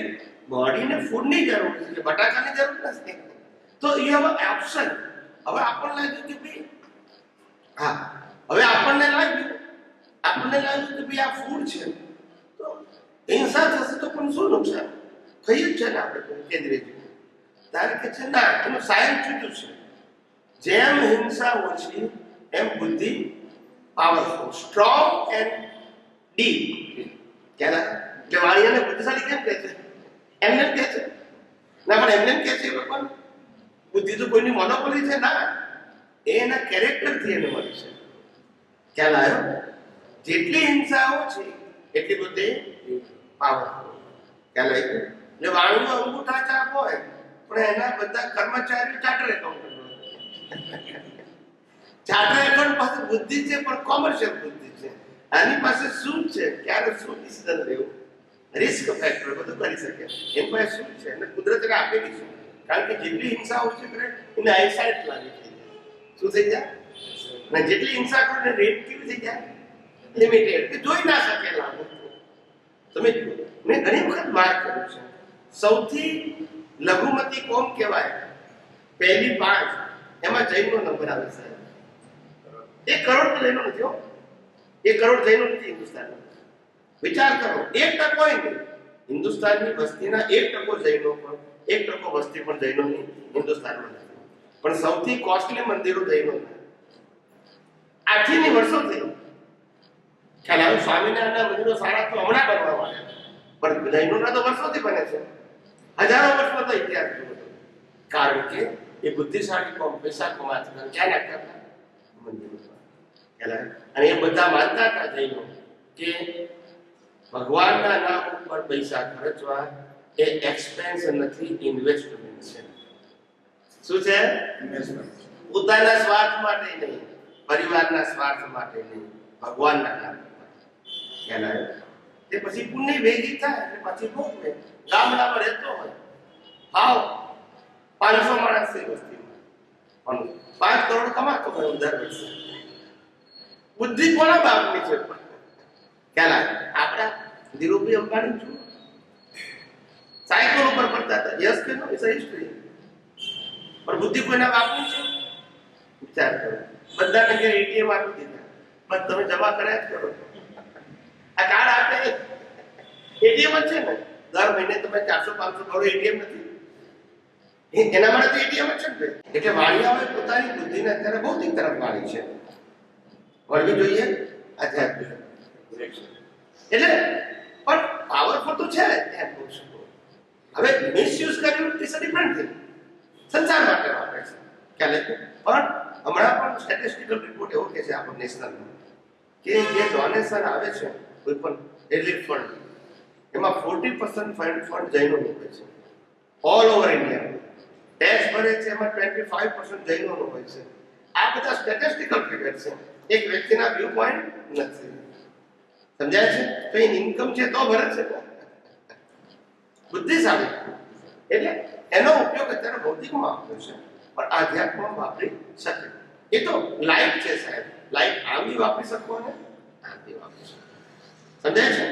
બોડીને ફૂડની જરૂર છે, એટલે બટાકાની જરૂર નથી. તો એ હવે ઓપ્શન. હવે આપણને લાગ્યું કે ભાઈ હવે આપણને લાગ્યું કે ભાઈ આ ફૂડ છે, તો હિંસા થશે તો પણ શું નુકસાન? ખાઈ જ છે ને આપણે કેન્દ્રીય જીવન. ત્યારે કે છે ના, એનું સાયન્સ જુદું છે. જેમ હિંસા ઓછી એમ બુદ્ધિ પાવરફુલ, સ્ટ્રોંગ એન્ડ ડીપ. ક્યાં એટલે વાણિયાને બુદ્ધિશાળી કેમ કહે છે? એમને કહે છે ના, પણ એમને કહે છે એ લોકો બુદ્ધિ તો કોઈની મોનોપોલી છે ના, એના કેરેક્ટરથી એને મળી છે. ખ્યાલ આવ્યો? જેટલી હિંસા ઓછી એટલી બધી પાવરફુલ. ખ્યાલ આવ્યો? એટલે વાણિયો અંગૂઠા ચાપ હોય પણ એના બધા કર્મચારીઓ ચાર્ટર એકાઉન્ટન્ટ હોય. ચાર્ટર એકાઉન્ટ પાસે બુદ્ધિ છે પણ કોમર્શિયલ બુદ્ધિ છે. આની પાસે શું છે, ક્યારે શું ડિસિઝન લેવું, રિસ્ક ફેક્ટર બધું કરી શકે. એની પાસે શું છે અને કુદરતે આપેલી છે. કારણ કે જેટલી હિંસા ઓછી કરે એને આઈસાઇટ લાગી થઈ જાય. શું થઈ જાય? અને જેટલી હિંસા કરે એને રેટ કેવી થઈ જાય? લિમિટેડ, કે જોઈ ના શકેલા. તમે મેં ઘણી વખત માર્ક કર્યું છે, સૌથી લઘુમતી કોમ કહેવાય પહેલી 5, એમાં જૈનનો નંબર આવે સાહેબ. 1 કરોડ તો જૈનો નથી હો, 1 કરોડ જૈનો નથી હિન્દુસ્તાનમાં. વિચાર કરો, 1% નહીં હિન્દુસ્તાનની વસ્તીના 1% જૈનો પણ 1% વસ્તી પણ જૈનોની હિન્દુસ્તાનમાં નથી. પણ સૌથી કોસ્ટલી મંદિરો જૈનોના. આથી વર્ષો થઈ. ખ્યાલ આવે? સ્વામિનારાયણના મંદિરો સારા તો હમણાં બનવા આવ્યા, પણ જૈનોના તો વર્ષોથી બને છે. હજારો વર્ષનો તો ઇતિહાસ છે. કારણ કે એ બુદ્ધિશાળી કોમ પૈસા કમાતા હતા, ક્યાં નાખતા હતા? મંદિરોમાં. ખ્યાલ આવે? અને એ બધા માનતા હતા જૈનો કે ભગવાનના નામ ઉપર પૈસા ખર્ચવા એ એક્સપેન્સ નથી, ઇન્વેસ્ટમેન્ટ છે. શું છે? પોતાના સ્વાર્થ માટે નહીં, પરિવારના સ્વાર્થ માટે નહીં, ભગવાનના નામ માટે. ખ્યાલ આવે? તે પછી પુણ્ય ભેગી થાય એટલે પછી ભોગવે. ગામડામાં રહેતો હોય, હાવ 500 માણસની વસ્તીમાં પણ 5 કરોડ કમાતો હોય દર વર્ષે. બુદ્ધિ કોના બાપની છે? ખ્યાલ આવે? આપણા ધીરુભાઈ અંબાણી છું, સાયકલ ઉપર ફરતા હતા. યસ કે નો? It's history. પણ બુદ્ધિ કોઈના બાપની છે? વિચાર કરો. બધાને ઘેર એટીએમ આપી દીધા, બસ તમે જમા કર્યા જ કરો. આ કાર્ડ આપે એટીએમ જ છે ને, દર મહિને તમે 400-500 કરોડ એટીએમ નથી, એના માટે તો એટીએમ જ છે ને. એટલે વાણિયાઓએ પોતાની બુદ્ધિને અત્યારે ભૌતિક તરફ વાળી છે, વળવી જોઈએ આધ્યાત્મિક. એટલે પણ પાવરફુલ તો છે એમ કહું છું. હવે મિસયુઝ કર્યું ઇઝ અ ડિફરન્ટ થિંગ. સંસાર માટે વાપરે છે ખ્યાલ છે. પણ હમણાં પણ સ્ટેટિસ્ટિકલ રિપોર્ટ એવો કે છે આપણો નેશનલમાં કે જે ડોનેશન આવે છે કોઈ પણ રિલીફ ફંડ, એમાં 40% ફંડ જૈનોનું હોય છે. ઓલ ઓવર ઇન્ડિયા ટેક્સ ભરે છે એમાં 25% જૈનોનું હોય છે. આ બધા સ્ટેટિસ્ટિકલ ફિગર છે, એક વ્યક્તિના વ્યૂ પોઈન્ટ નથી. સમજાય છે? તો એ ઇન્કમ છે તો ભરે છે. બુદ્ધિશાળી એટલે એનો ઉપયોગ અત્યારે ભૌતિકમાં આપ્યો છે, પણ આધ્યાત્મમાં વાપરી શકે. એ તો લાઈટ છે સાહેબ, લાઈટ આમ બી વાપરી શકો અને આમ બી વાપરી શકો. સમજાય છે?